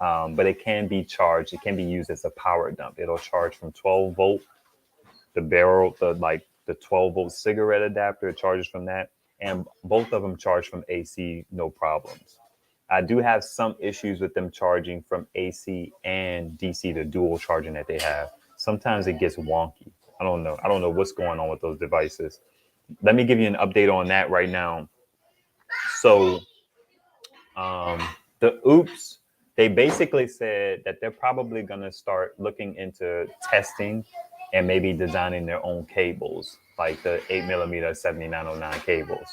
But it can be charged. It can be used as a power dump. It'll charge from 12 volt, the barrel, the like the 12-volt cigarette adapter charges from that, and both of them charge from AC, no problems. I do have some issues with them charging from AC and DC, the dual charging that they have. Sometimes it gets wonky. I don't know. I don't know what's going on with those devices. Let me give you an update on that right now. So the oops, they basically said that they're probably going to start looking into testing and maybe designing their own cables, like the 8mm 7909 cables.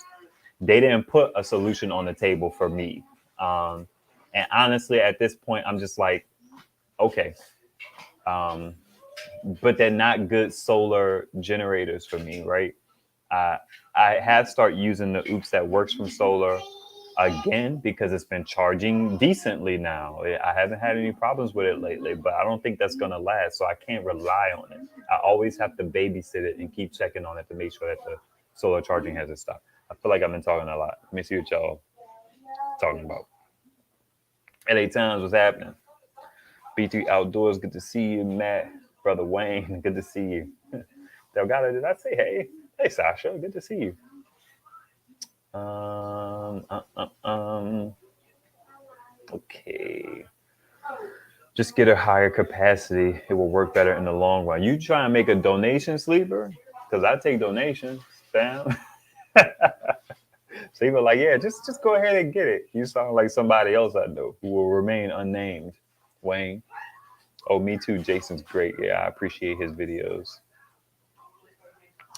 They didn't put a solution on the table for me. And honestly, at this point, I'm just like, okay. But they're not good solar generators for me, right? I have started using the oops that works from solar again because it's been charging decently now. I haven't had any problems with it lately, but I don't think that's going to last. So I can't rely on it. I always have to babysit it and keep checking on it to make sure that the solar charging hasn't stopped. I feel like I've been talking a lot. Let me see what y'all talking about. LA Times, what's happening? B3 Outdoors, good to see you. Matt, brother Wayne, good to see you. Delgado, did I say hey? Hey, Sasha, good to see you. Okay. Just get a higher capacity. It will work better in the long run. You try and make a donation, Sleeper? Because I take donations, fam. Sleeper, like, yeah, just go ahead and get it. You sound like somebody else I know who will remain unnamed. Wayne. Oh, me too. Jason's great. Yeah, I appreciate his videos.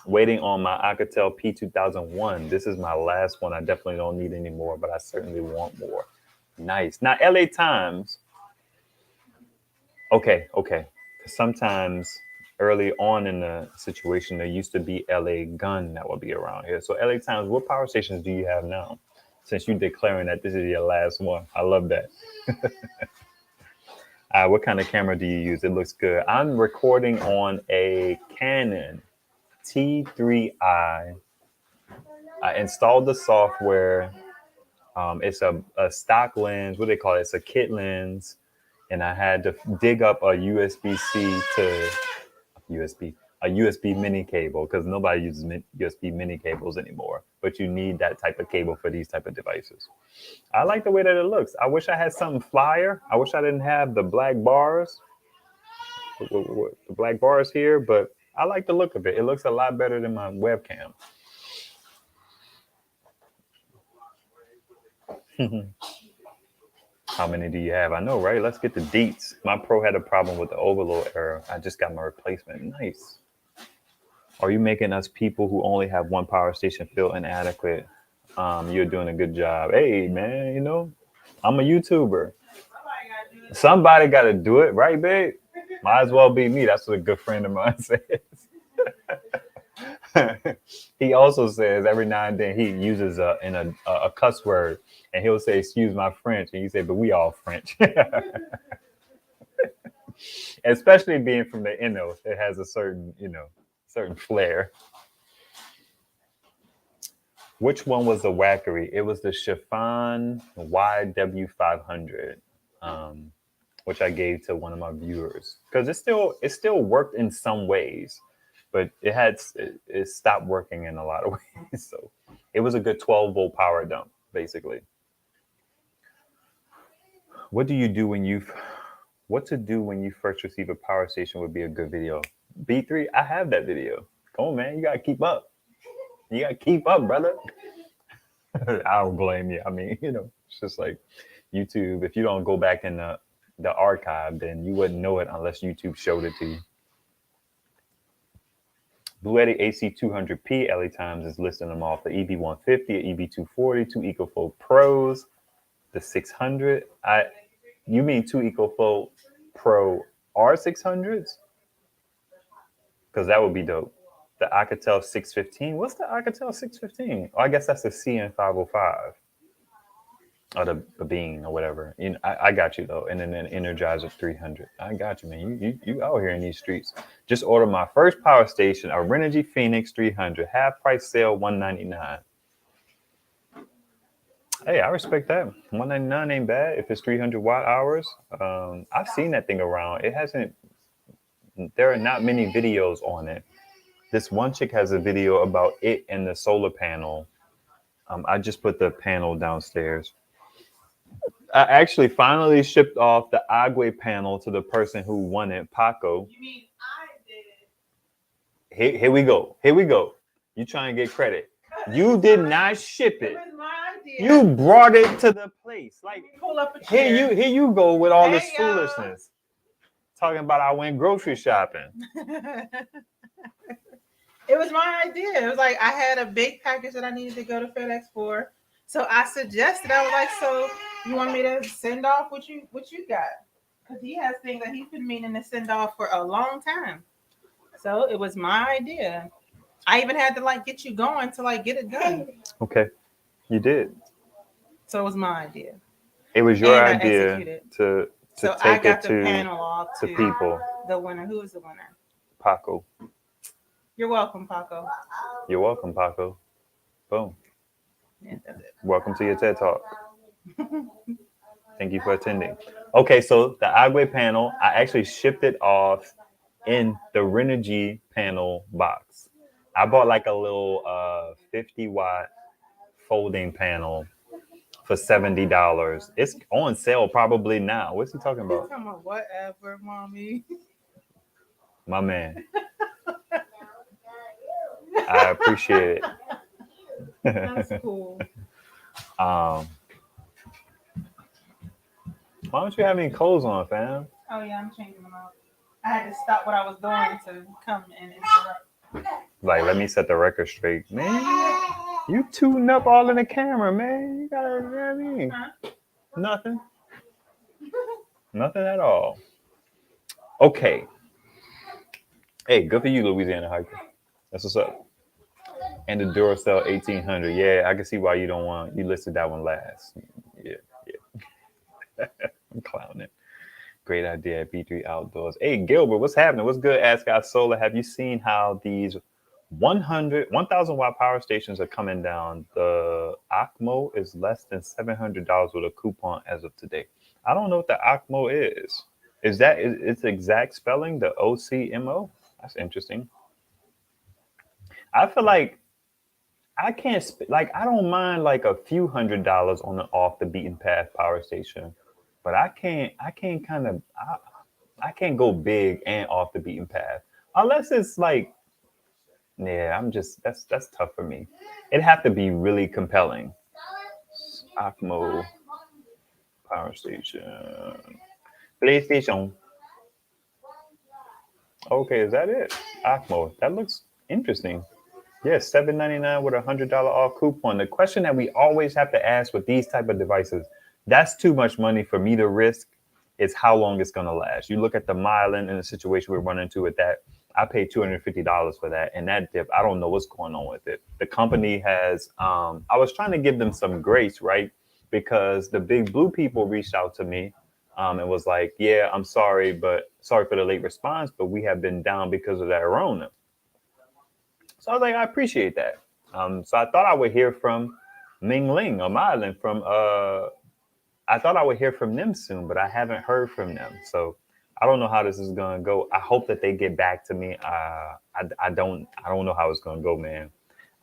Waiting on my Alcatel P2001. This is my last one. I definitely don't need any more, but I certainly want more. Nice. Now, LA Times. Okay. Sometimes early on in the situation, there used to be LA Gun that would be around here. So LA Times, what power stations do you have now? Since you're declaring that this is your last one. I love that. What kind of camera do you use? It looks good. I'm recording on a Canon T3i. I installed the software. It's a stock lens. What do they call it? It's a kit lens. And I had to dig up a USB-C to a USB mini cable because nobody uses USB mini cables anymore. But you need that type of cable for these type of devices. I like the way that it looks. I wish I had something flyer. I wish I didn't have the black bars. The black bars here, but I like the look of it. It looks a lot better than my webcam. How many do you have? I know, right? Let's get the deets. My Pro had a problem with the overload error. I just got my replacement. Nice. Are you making us people who only have one power station feel inadequate? You're doing a good job. Hey, man, you know, I'm a YouTuber. Somebody got to do it, right, babe? Might as well be me. That's what a good friend of mine says. He also says every now and then he uses a cuss word, and he'll say, "Excuse my French," and you say, "But we all French." Especially being from the Inno, it has a certain flair. Which one was the wackery? It was the Chiffon YW500, which I gave to one of my viewers because it still worked in some ways, but it stopped working in a lot of ways. So it was a good 12-volt power dump, basically. What to do when you first receive a power station would be a good video. B3, I have that video. Come on, man, you gotta keep up. You gotta keep up, brother. I don't blame you. I mean, it's just like YouTube. If you don't go back in the archive, then you wouldn't know it unless YouTube showed it to you. Blue Eddy AC200P, LA Times is listing them off. The EB150, EB240, two EcoFlow Pros, the 600. You mean two EcoFlow Pro R600s? Because that would be dope. The Alcatel 615. What's the Alcatel 615? Oh, I guess that's the CN505. Or the Bean or whatever. I got you though. And then an Energizer 300. I got you, man. You out here in these streets. Just ordered my first power station, a Renogy Phoenix 300. Half price sale, $199. Hey, I respect that. $199 ain't bad if it's 300 watt hours. I've seen that thing around. There are not many videos on it. This one chick has a video about it and the solar panel. I just put the panel downstairs. I actually finally shipped off the Agua panel to the person who won it, Paco. You mean I did it? Here we go. Here we go. You trying to get credit. You did not ship it. It was my idea. You brought it to the place. Like, pull up a chair. here you go with all this Hey, y'all. foolishness. Talking about I went grocery shopping. It was my idea. It was like I had a big package that I needed to go to FedEx for. So I suggested, I was like, so you want me to send off what you got? Because he has things that he's been meaning to send off for a long time. So it was my idea. I even had to like get you going to like get it done. Okay, you did. So it was my idea. It was your And I idea executed. to So I take got it the to panel off to people. the winner. Who is the winner? Paco. You're welcome, Paco. You're welcome, Paco. Boom. Yeah, that's it. Welcome to your TED Talk. Thank you for attending. Okay, so the Agua panel, I actually shipped it off in the Renogy panel box. I bought like a little 50-watt folding panel for $70. It's on sale probably now. What's he talking about? He's talking about whatever, mommy. My man. I appreciate it. That's cool. Why don't you have any clothes on, fam? Oh yeah, I'm changing them out. I had to stop what I was doing to come and interrupt. Like, let me set the record straight, man. You tooting up all in the camera, man. You gotta, you know what I mean? Huh? Nothing. Nothing at all. Okay. Hey, good for you, Louisiana hiker. That's what's up. And the Duracell 1800. Yeah, I can see why you don't want. You listed that one last. Yeah. I'm clowning. Great idea at B3 Outdoors. Hey, Gilbert, what's happening? What's good, Ask Our Solar? Have you seen how these 1,000 watt power stations are coming down? The OCMO is less than $700 with a coupon as of today. I don't know what the OCMO is. Is that its exact spelling? The OCMO? That's interesting. I feel like I can't I don't mind like a few $100s on an off the beaten path power station, but I can't I can't go big and off the beaten path unless it's like, yeah, that's tough for me. It'd have to be really compelling. Acmo power station, PlayStation. Okay, is that it? Acmo. That looks interesting. Yes, $7.99 with a $100 off coupon. The question that we always have to ask with these type of devices, that's too much money for me to risk. Is how long it's gonna last. You look at the Mylan and the situation we're running into with that. I paid $250 for that, and that dip, I don't know what's going on with it. The company has. I was trying to give them some grace, right? Because the big blue people reached out to me and was like, "Yeah, I'm sorry, but sorry for the late response, but we have been down because of that Rona." So I was like, I appreciate that. So I thought I would hear from Ming Ling on my island from I thought I would hear from them soon, but I haven't heard from them. So I don't know how this is gonna go. I hope that they get back to me. I don't know how it's gonna go, man.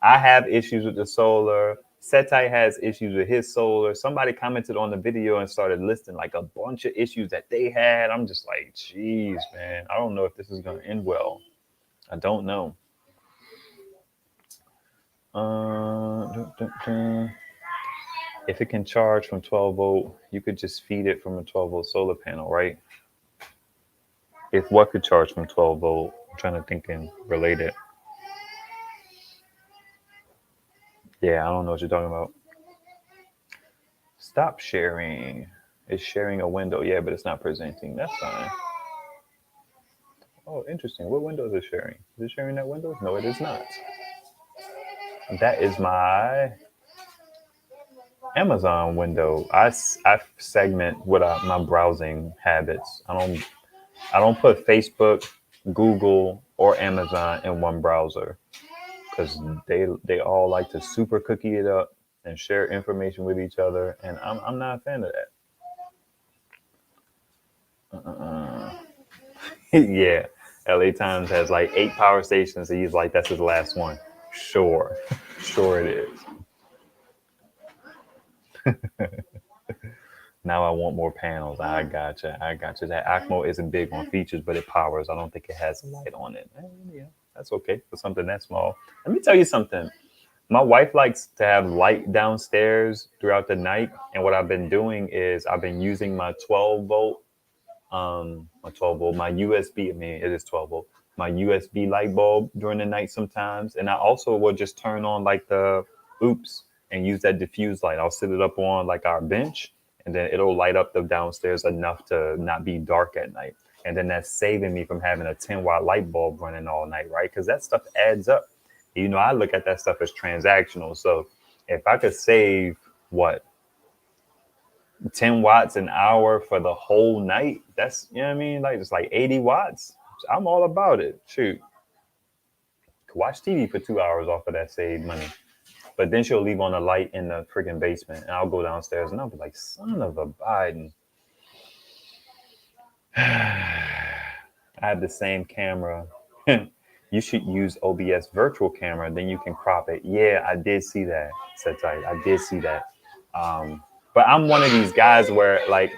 I have issues with the solar. Setai has issues with his solar. Somebody commented on the video and started listing like a bunch of issues that they had. I'm just like, geez, man. I don't know if this is gonna end well. I don't know. If it can charge from 12 volt, you could just feed it from a 12 volt solar panel, right? If what could charge from 12 volt? I'm trying to think and relate it. Yeah, I don't know what you're talking about. Stop sharing. It's sharing a window. Yeah, but it's not presenting. That's fine. Oh, interesting. What window is it sharing? Is it sharing that window? No, it is not. That is my Amazon window. I segment what my browsing habits. I don't put Facebook, Google, or Amazon in one browser because they all like to super cookie it up and share information with each other, and I'm not a fan of that. Yeah, LA Times has like 8 power stations. And he's like, that's his last one. Sure. Sure it is. Now I want more panels. I gotcha. I gotcha. That Acmo isn't big on features, but it powers. I don't think it has a light on it. Yeah, that's okay for something that small. Let me tell you something. My wife likes to have light downstairs throughout the night. And what I've been doing is I've been using my 12 volt, my USB, I mean, it is 12 volt, my USB light bulb during the night sometimes. And I also will just turn on like the oops and use that diffuse light. I'll sit it up on like our bench and then it'll light up the downstairs enough to not be dark at night. And then that's saving me from having a 10-watt light bulb running all night, right? Because that stuff adds up. You know, I look at that stuff as transactional. So if I could save what 10 watts an hour for the whole night, that's, you know what I mean? Like, it's like 80 watts. I'm all about it. Shoot. Watch TV for 2 hours off of that saved money. But then she'll leave on a light in the freaking basement. And I'll go downstairs and I'll be like, son of a Biden. I have the same camera. You should use OBS virtual camera, then you can crop it. Yeah, I did see that. Said tight. I did see that. But I'm one of these guys where like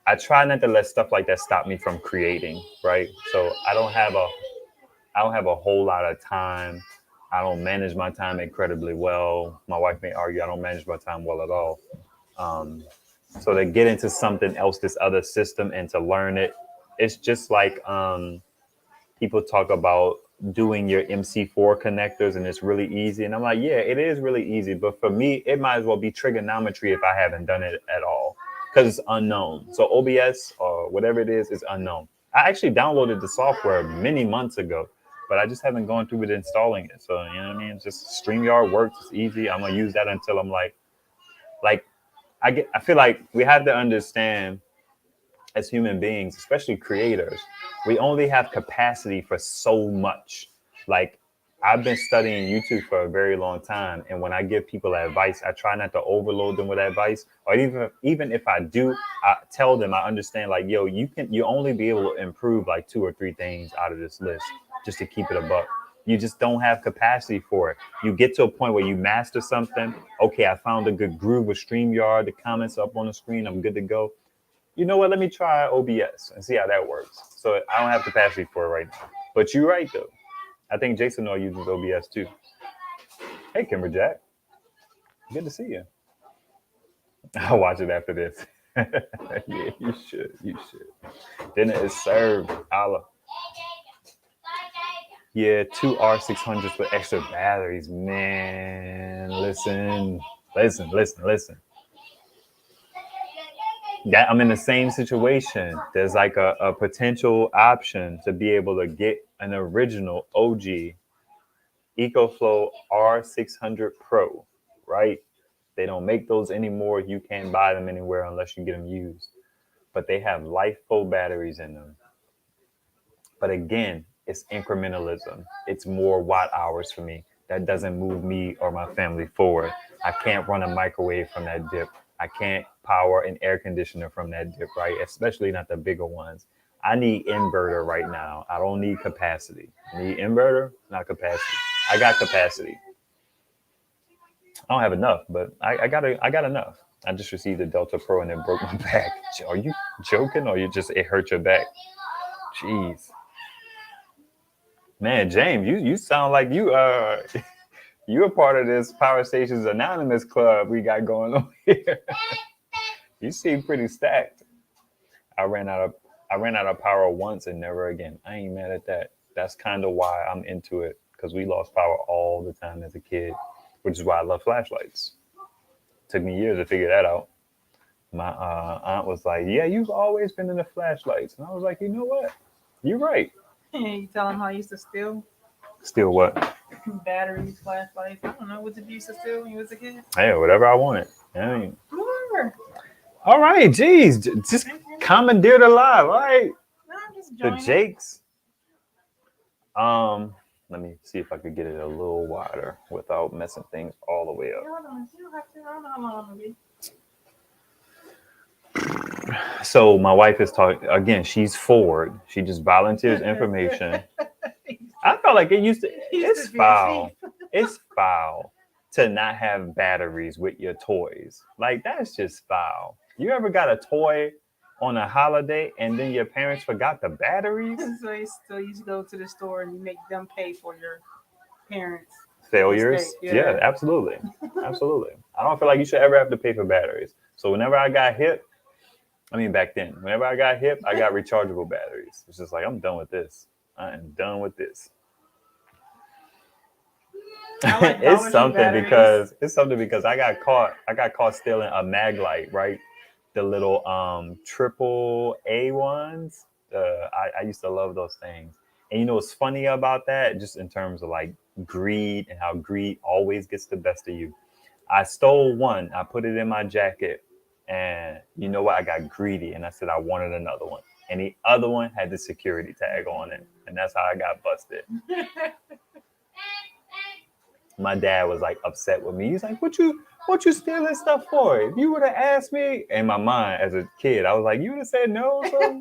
I try not to let stuff like that stop me from creating, right? So I don't have a whole lot of time. I don't manage my time incredibly well. My wife may argue I don't manage my time well at all. Um, so to get into something else, this other system, and to learn it, it's just like people talk about doing your MC4 connectors and it's really easy. And I'm like, yeah, it is really easy. But for me, it might as well be trigonometry if I haven't done it at all because it's unknown. So OBS or whatever it is unknown. I actually downloaded the software many months ago, but I just haven't gone through with installing it. So, you know what I mean? It's just StreamYard works. It's easy. I'm going to use that until I'm like, I feel like we have to understand as human beings, especially creators, we only have capacity for so much. Like I've been studying YouTube for a very long time, and when I give people advice, I try not to overload them with advice. Or even if I do, I tell them I understand. Like, yo, you only be able to improve like 2 or 3 things out of this list just to keep it a buck. You just don't have capacity for it. You get to a point where you master something. Okay, I found a good groove with StreamYard. The comments up on the screen. I'm good to go. You know what? Let me try OBS and see how that works. So I don't have capacity for it right now. But you're right, though. I think Jason Noah uses OBS too. Hey, Kimber Jack. Good to see you. I'll watch it after this. Yeah, you should. You should. Dinner is served. Allah. Yeah, 2 R600s with extra batteries. Man, listen. Yeah, I'm in the same situation. There's like a potential option to be able to get an original OG EcoFlow R600 Pro, right? They don't make those anymore. You can't buy them anywhere unless you get them used. But they have life full batteries in them. But again, it's incrementalism. It's more watt hours for me. That doesn't move me or my family forward. I can't run a microwave from that dip. I can't power an air conditioner from that dip, right? Especially not the bigger ones. I need inverter right now. I don't need capacity. I need inverter, not capacity. I got capacity. I don't have enough, but I got enough. I just received a Delta Pro and it broke my back. Are you joking or it hurt your back? Jeez. Man, James, you sound like you're part of this Power Stations Anonymous club we got going on here. You seem pretty stacked. I ran out of power once and never again. I ain't mad at that. That's kind of why I'm into it, because we lost power all the time as a kid, which is why I love flashlights. Took me years to figure that out. My aunt was like, "Yeah, you've always been into flashlights," and I was like, "You know what? You're right." You tell them how you used to steal Steal what? batteries, flashlights. I don't know. What did you used to steal when you was a kid? Hey, whatever I wanted. I mean, Whatever. all right, geez, just commandeered alive. All right, No, I'm just the joining. Jakes. Let me see if I could get it a little wider without messing things all the way up. Hold on. You don't have to. I don't know how long I'm gonna be. So my wife is talking again. She's forward. She just volunteers information. I felt like it used to. It's foul. It's foul to not have batteries with your toys. Like that's just foul. You ever got a toy on a holiday and then your parents forgot the batteries? So you go to the store and you make them pay for your parents' Failures. mistake. Yeah, absolutely, absolutely. I don't feel like you should ever have to pay for batteries. So whenever I got hip, I mean back then, whenever I got hip, I got rechargeable batteries. It's just like I'm done with this. I am done with this. I like it's Dollar Tree something batteries. because I got caught stealing a mag light, right? The little triple A ones. I used to love those things. And you know what's funny about that, just in terms of like greed and how greed always gets the best of you. I stole one, I put it in my jacket, and you know what? I got greedy and I said I wanted another one. And the other one had the security tag on it. And that's how I got busted. My dad was like upset with me. He's like, what you stealing stuff for? If you would have asked me, in my mind as a kid, I was like, you would have said no, so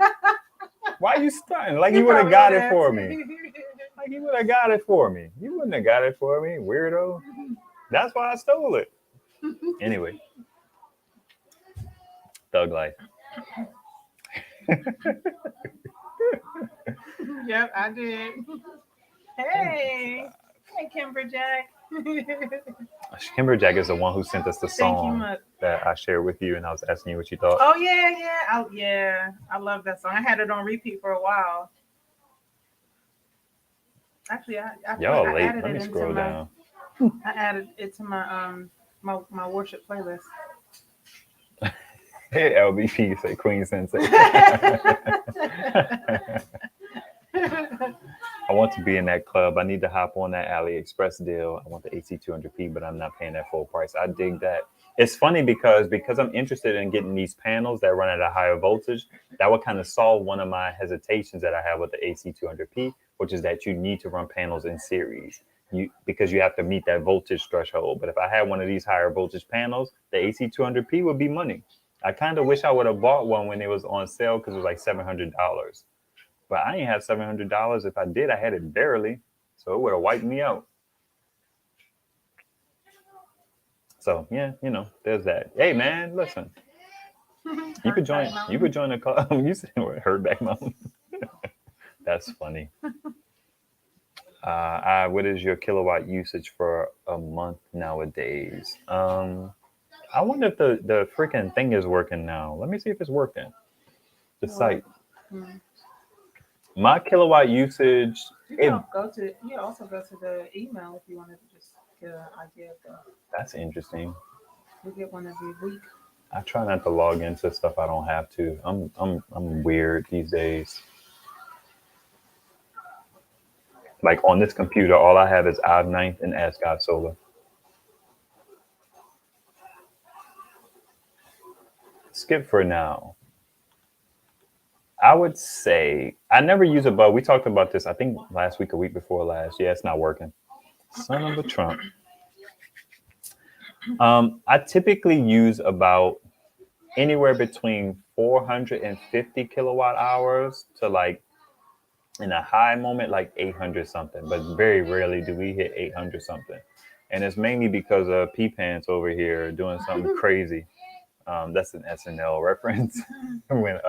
why you starting? Like you would have got it for me. Like you would have got it for me. You wouldn't have got it for me, weirdo. That's why I stole it. Anyway, thug life. Yep, I did. Hey, hey, Kimber Jack. Kimberjack is the one who sent us the song that I shared with you, and I was asking you what you thought. Oh yeah. I love that song. I had it on repeat for a while. Actually, Y'all I late. added Let it me into scroll my down. I added it to my worship playlist. Hey, LBP say Queen Sensei. I want to be in that club. I need to hop on that AliExpress deal. I want the AC200P, but I'm not paying that full price. I dig that. It's funny because I'm interested in getting these panels that run at a higher voltage. That would kind of solve one of my hesitations that I have with the AC200P, which is that you need to run panels in series. Because you have to meet that voltage threshold. But if I had one of these higher voltage panels, the AC200P would be money. I kind of wish I would have bought one when it was on sale because it was like $700. But I ain't have $700. If I did, I had it barely, so it would have wiped me out. So yeah, there's that. Hey man, listen, you could join. You could join the club. You said hurt back mountain. That's funny. What is your kilowatt usage for a month nowadays? I wonder if the freaking thing is working now. Let me see if it's working. The site. My kilowatt usage. You also go to the email if you wanted to just get an idea of the. That's interesting. We get one every week. I try not to log into stuff I don't have to. I'm weird these days. Like on this computer, all I have is I9 and askivesolar. Skip for now. I would say I never use a bulb. We talked about this, I think last week or week before last. Yeah, it's not working. Son of a Trump. I typically use about anywhere between 450 kilowatt hours to like in a high moment, like 800 something. But very rarely do we hit 800 something. And it's mainly because of P Pants over here doing something crazy. That's an SNL reference when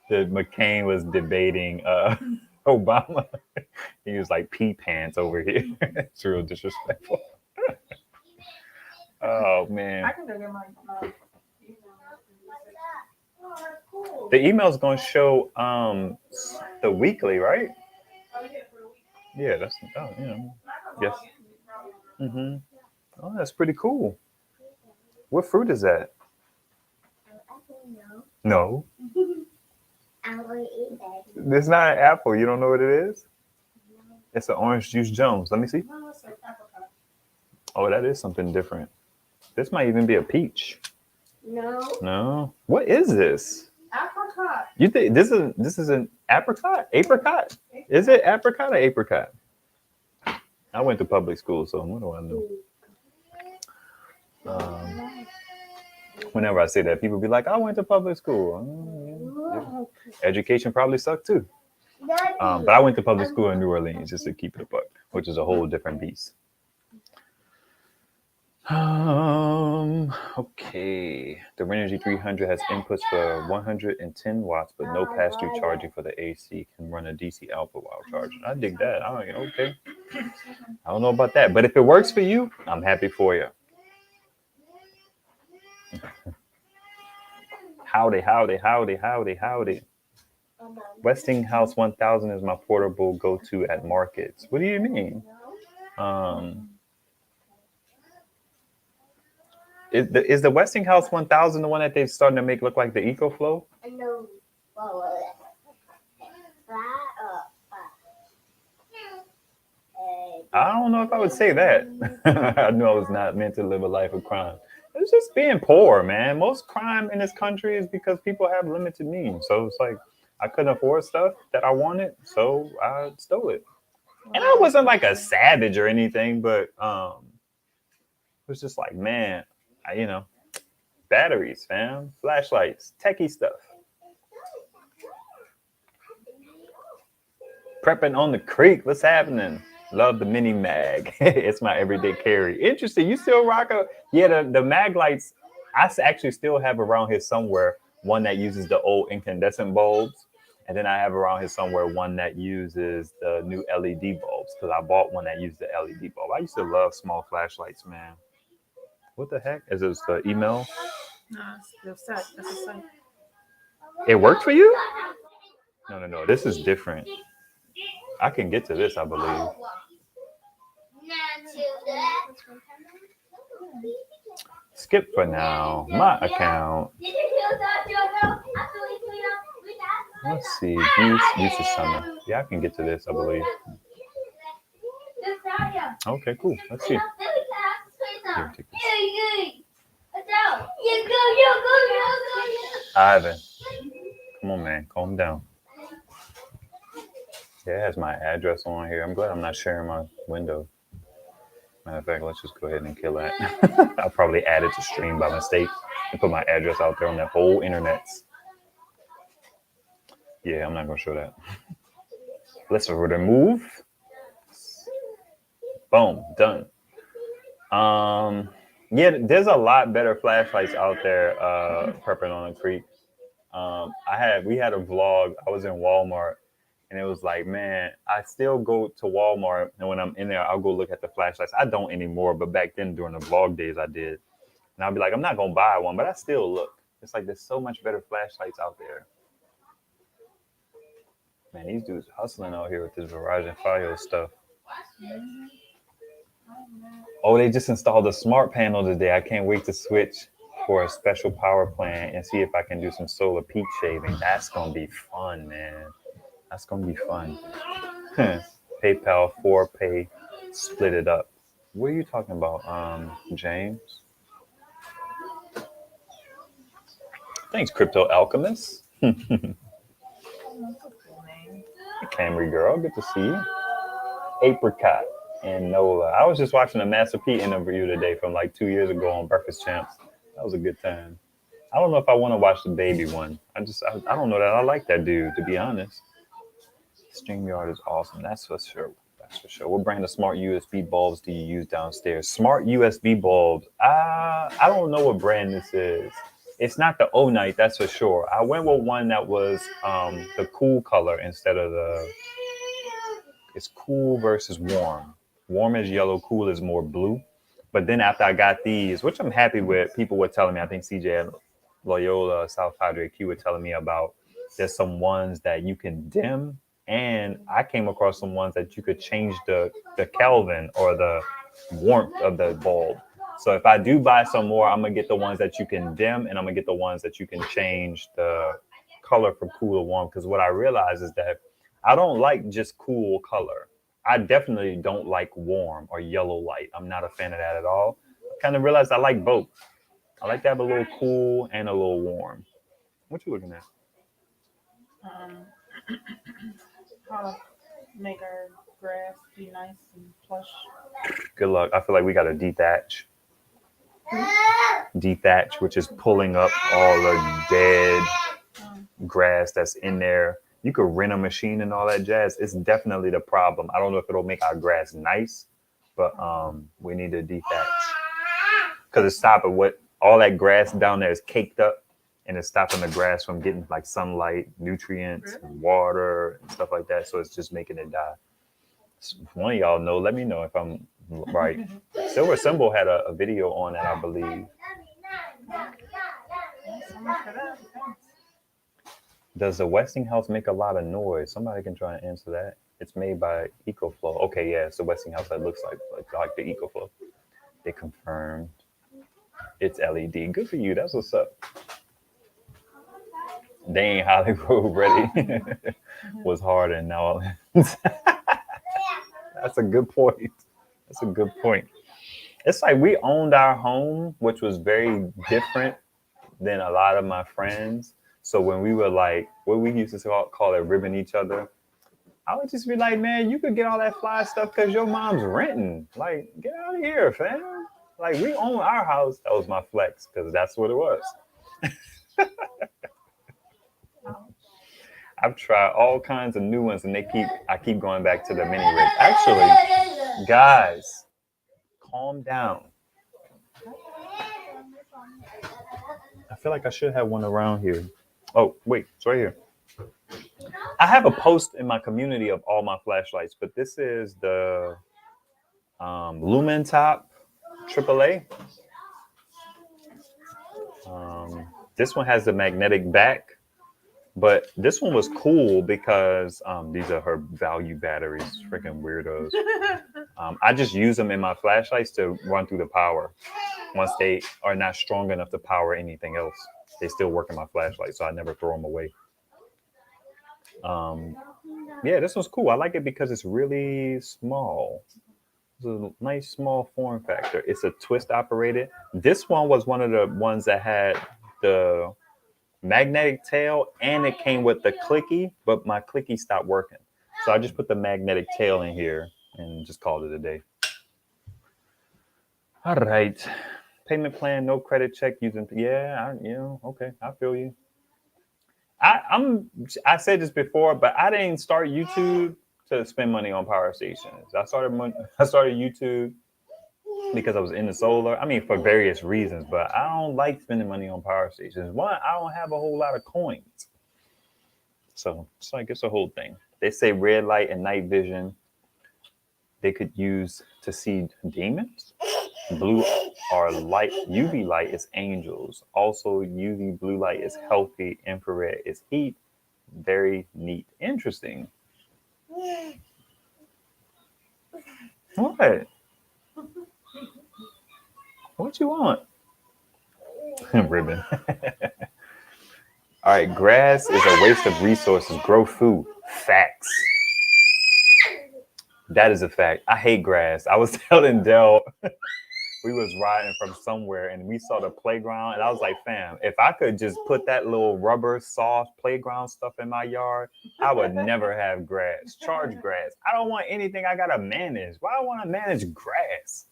the McCain was debating Obama. He was like pee pants over here. It's real disrespectful. Oh man. I can go get my The email's gonna show the weekly, right? Oh yeah, for a week. Yeah, that's yes. Oh, that's pretty cool. What fruit is that? No. It's not an apple. You don't know what it is? It's an orange juice Jones. Let me see. No, it's like apricot. Oh, that is something different. This might even be a peach. No. No. What is this? Apricot. You think this is an apricot? Apricot? Is it apricot or apricot? I went to public school, so what do I know? Whenever I say that, people be like, I went to public school. Yeah. Education probably sucked too. But I went to public school in New Orleans, just to keep it a buck, which is a whole different beast. Okay. The Renogy 300 has inputs for 110 watts, but no pass-through charging for the AC. Can run a DC output while charging. I dig that. Okay. I don't know about that, but if it works for you, I'm happy for you. Howdy, howdy, howdy, howdy, howdy. Westinghouse 1000 is my portable go-to at markets. What do you mean? Is the Westinghouse 1000 the one that they're starting to make look like the EcoFlow? No. I don't know if I would say that. I know I was not meant to live a life of crime. It's just being poor, man. Most crime in this country is because people have limited means. So it's like I couldn't afford stuff that I wanted, so I stole it. And I wasn't like a savage or anything, but it was just like, man, batteries, fam, flashlights, techie stuff. Prepping on the creek. What's happening? Love the mini mag. It's my everyday carry. Interesting. You still rock a... Yeah, the mag lights, I actually still have around here somewhere one that uses the old incandescent bulbs. And then I have around here somewhere one that uses the new LED bulbs, because I bought one that used the LED bulb. I used to love small flashlights, man. What the heck? Is this the email? No, it's the set. That's the set. It worked for you? No. This is different. I can get to this, I believe. Skip for now. My account. Let's see. Use the summer. Yeah, I can get to this, I believe. Okay, cool. Let's see. Here, take this. Ivan. Come on, man. Calm down. Yeah, it has my address on here. I'm glad I'm not sharing my window. Matter of fact, let's just go ahead and kill that. I'll probably add it to stream by mistake and put my address out there on that whole internet. Yeah, I'm not going to show that. Let's remove. Boom, done. Yeah, there's a lot better flashlights out there prepping on the creek. We had a vlog. I was in Walmart. And it was like, man, I still go to Walmart, and when I'm in there, I'll go look at the flashlights. I don't anymore, but back then during the vlog days, I did. And I'll be like, I'm not going to buy one, but I still look. It's like there's so much better flashlights out there. Man, these dudes hustling out here with this Verizon Fios stuff. Oh, they just installed a smart panel today. I can't wait to switch for a special power plan and see if I can do some solar peak shaving. That's going to be fun, man. That's going to be fun. PayPal 4Pay, split it up. What are you talking about, James? Thanks, Crypto Alchemist. Camry girl, good to see you. Apricot and Nola. I was just watching a Master P interview today from like 2 years ago on Breakfast Champs. That was a good time. I don't know if I want to watch the baby one. I don't know that I like that dude, to be honest. StreamYard is awesome. That's for sure. What brand of smart USB bulbs do you use downstairs? Smart USB bulbs. I don't know what brand this is. It's not the O-Night, that's for sure. I went with one that was the cool color instead of it's cool versus warm. Warm is yellow, cool is more blue. But then after I got these, which I'm happy with, people were telling me, I think CJ at Loyola, South Padre Q were telling me about, there's some ones that you can dim. And I came across some ones that you could change the Kelvin or the warmth of the bulb. So if I do buy some more, I'm going to get the ones that you can dim, and I'm going to get the ones that you can change the color from cool to warm. Because what I realize is that I don't like just cool color. I definitely don't like warm or yellow light. I'm not a fan of that at all. I kind of realized I like both. I like to have a little cool and a little warm. What you looking at? How to make our grass be nice and plush. Good luck. I feel like we got to detach. dethatch, which is pulling up all the dead grass that's in there. You could rent a machine and all that jazz. It's definitely the problem. I don't know if it'll make our grass nice, but we need to dethatch because it's stopping what all that grass down there is caked up, and it's stopping the grass from getting like sunlight, nutrients, and water and stuff like that. So it's just making it die. So if one of y'all know, let me know if I'm right. Silver Symbol had a video on it, I believe. Does the Westinghouse make a lot of noise? Somebody can try and answer that. It's made by EcoFlow. Okay, yeah, it's the Westinghouse that looks like the EcoFlow. They confirmed it's LED. Good for you. That's what's up. They ain't Hollywood ready. Was hard and now. That's a good point. That's a good point. It's like we owned our home, which was very different than a lot of my friends. So when we were like, what we used to call it, ribbing each other, I would just be like, man, you could get all that fly stuff because your mom's renting. Like, get out of here, fam. Like, we own our house. That was my flex because that's what it was. I've tried all kinds of new ones, and I keep going back to the mini rig. Actually, guys, calm down. I feel like I should have one around here. Oh, wait, it's right here. I have a post in my community of all my flashlights, but this is the Lumen Top AAA. This one has the magnetic back, but this one was cool because these are her value batteries, freaking weirdos. I just use them in my flashlights to run through the power. Once they are not strong enough to power anything else, they still work in my flashlight, so I never throw them away. Yeah, this one's cool. I like it because it's really small. It's a nice small form factor. It's a twist operated. This one was one of the ones that had the magnetic tail and it came with the clicky, but my clicky stopped working. So I just put the magnetic tail in here and just called it a day. All right. Payment plan, no credit check using. Yeah, okay. I feel you. I said this before, but I didn't start YouTube to spend money on power stations. I started YouTube because I was into solar. I mean, for various reasons, but I don't like spending money on power stations. One, I don't have a whole lot of coins. So it's like it's a whole thing. They say red light and night vision they could use to see demons. Blue or light, UV light is angels. Also, UV blue light is healthy. Infrared is heat. Very neat. Interesting. What? What you want? Ribbon. All right, grass is a waste of resources. Grow food. Facts. That is a fact. I hate grass. I was telling Dell, we was riding from somewhere and we saw the playground and I was like, fam, if I could just put that little rubber soft playground stuff in my yard, I would never have grass. Charge grass. I don't want anything I gotta manage. Why do I want to manage grass?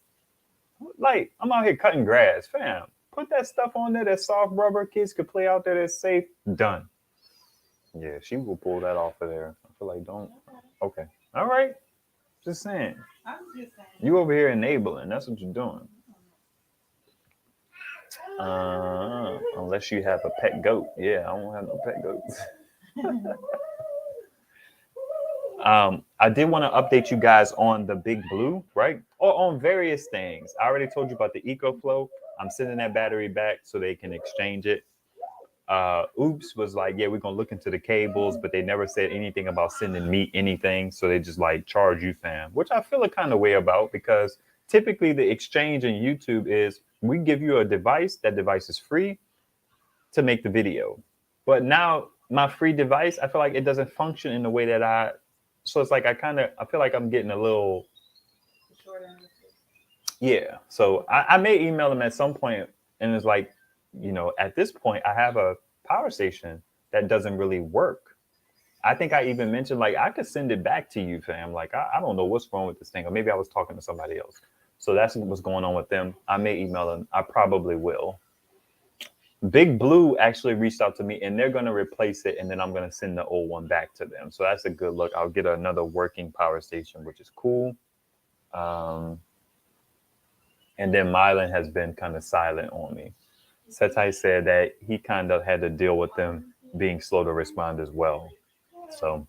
Like, I'm out here cutting grass, fam. Put that stuff on there, that soft rubber, kids could play out there, that's safe. Done. Yeah, she will pull that off of there. I feel like don't. Okay. All right. Just saying. You over here enabling. That's what you're doing. Unless you have a pet goat. Yeah, I don't have no pet goats. I did want to update you guys on the Big Blue, right? Or on various things. I already told you about the EcoFlow. I'm sending that battery back so they can exchange it. Oops was like, yeah, we're gonna look into the cables, but they never said anything about sending me anything. So they just like charge you, fam, which I feel a kind of way about because typically the exchange in YouTube is we give you a device, that device is free to make the video. But now my free device, I feel like it doesn't function in the way that so it's like I feel like I'm getting a little yeah. So I may email them at some point and it's like, at this point, I have a power station that doesn't really work. I think I even mentioned, like, I could send it back to you, fam. Like, I don't know what's wrong with this thing. Or maybe I was talking to somebody else. So that's what's going on with them. I may email them. I probably will. Big Blue actually reached out to me, and they're going to replace it, and then I'm going to send the old one back to them. So that's a good look. I'll get another working power station, which is cool. Um, and then Mylan has been kind of silent on me. Setai said that he kind of had to deal with them being slow to respond as well. So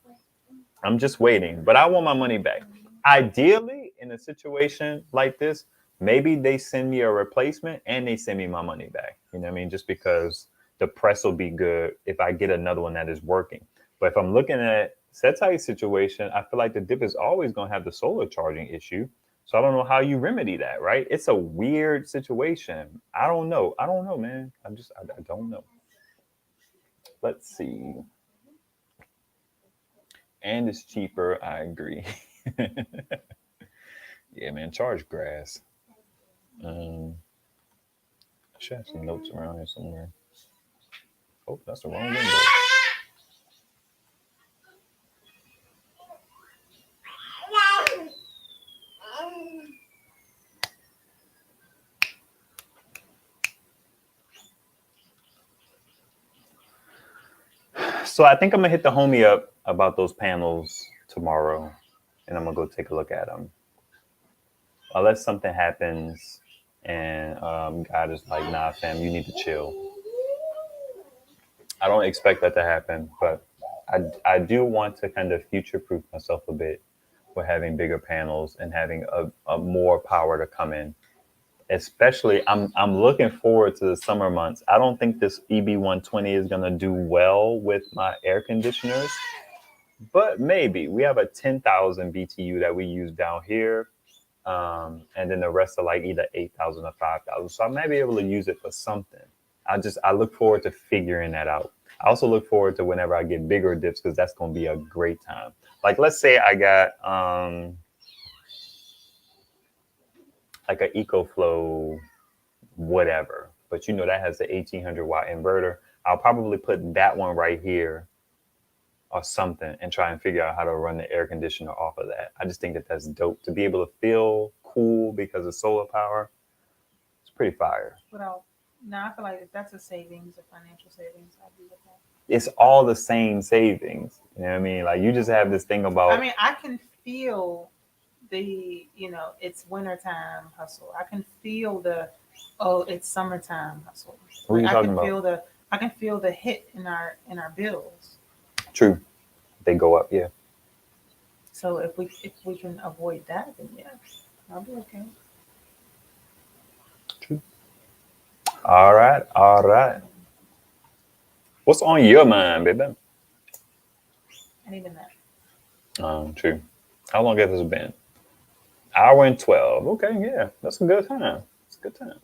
I'm just waiting, but I want my money back. Ideally, in a situation like this, maybe they send me a replacement and they send me my money back. You know what I mean? Just because the press will be good if I get another one that is working. But if I'm looking at Setai's situation, I feel like the dip is always going to have the solar charging issue. So I don't know how you remedy that, right? It's a weird situation. I don't know. I don't know, man. I don't know. Let's see. And it's cheaper. I agree. Yeah, man, charge grass. Um, I should have some notes around here somewhere. Oh, that's the wrong window. So I think I'm gonna hit the homie up about those panels tomorrow, and I'm gonna go take a look at them. Unless something happens, and God is like, "Nah, fam, you need to chill." I don't expect that to happen, but I do want to kind of future proof myself a bit with having bigger panels and having a more power to come in. Especially, I'm looking forward to the summer months. I don't think this EB120 is gonna do well with my air conditioners, but maybe we have a 10,000 BTU that we use down here, and then the rest are like either 8,000 or 5,000. So I may be able to use it for something. I look forward to figuring that out. I also look forward to whenever I get bigger dips because that's going to be a great time. Like let's say I got like an EcoFlow whatever, but you know that has the 1800-watt inverter. I'll probably put that one right here or something and try and figure out how to run the air conditioner off of that. I just think that that's dope to be able to feel cool because of solar power. It's pretty fire. Well, no, I feel like if that's a savings, a financial savings, I'd be with that. It's all the same savings. You know what I mean? Like you just have this thing about. I mean, I can feel the, it's wintertime hustle. I can feel the, oh, it's summertime hustle. What are you I talking can about? feel I can feel the hit in our bills. True, they go up. Yeah. So if we can avoid that, then yeah, I'll be okay. True. All right. All right. What's on your mind, baby? And even that. True. How long has this been? Hour and 12. Okay, yeah, that's a good time. It's a good time.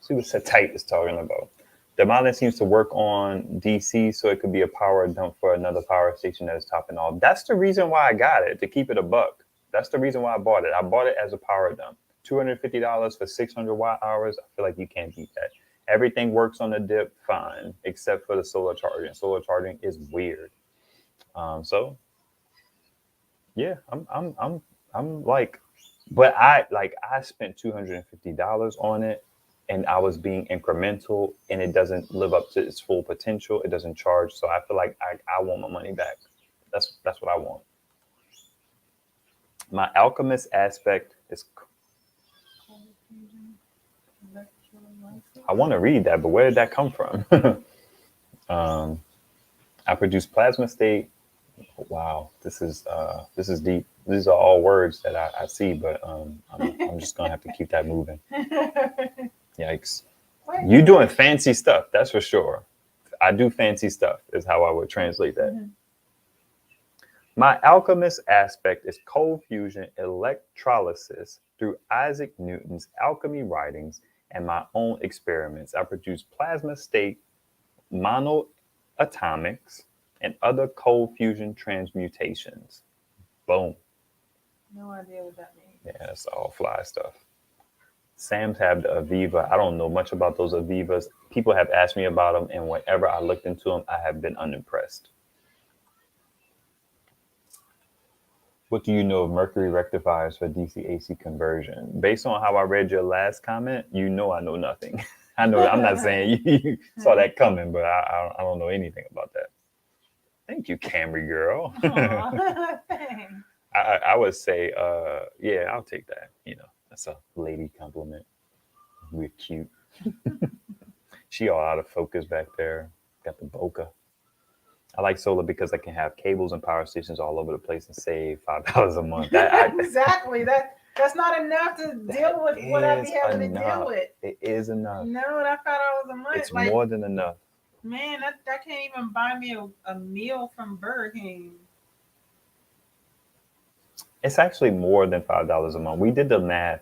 See what Setite is talking about. The Marlin seems to work on DC, so it could be a power dump for another power station that is topping off. That's the reason why I got it, to keep it a buck. That's the reason why I bought it. I bought it as a power dump. $250 for 600 watt hours. I feel like you can't beat that. Everything works on the dip fine, except for the solar charging. Solar charging is weird. So yeah, I'm like, but I spent $250 on it, and I was being incremental, and it doesn't live up to its full potential. It doesn't charge, so I feel like I want my money back. That's what I want. My alchemist aspect is. I want to read that, but where did that come from? um, I produce plasma state. Wow, this is deep. These are all words that I see, but I'm just gonna have to keep that moving. Yikes! You doing fancy stuff, that's for sure. I do fancy stuff, is how I would translate that. Mm-hmm. My alchemist aspect is cold fusion electrolysis through Isaac Newton's alchemy writings and my own experiments. I produce plasma state monoatomics and other cold fusion transmutations. Boom. No idea what that means. Yeah, that's all fly stuff. Sam's have the Aviva. I don't know much about those Avivas. People have asked me about them, and whenever I looked into them, I have been unimpressed. What do you know of mercury rectifiers for DC AC conversion? Based on how I read your last comment, you know I know nothing. I know. I'm not saying you saw that coming, but I don't know anything about that. Thank you, Camry girl. Aw, thanks. I would say, yeah, I'll take that. You know, that's a lady compliment. We're cute. She all out of focus back there. Got the bokeh. I like solar because I can have cables and power stations all over the place and save $5 a month. Exactly. That's not enough to deal with what I be having to deal with. It is enough. No, that $5 a month. It's Like, more than enough. man, that can't even buy me a meal from Burger King. It's actually more than $5 a month. We did the math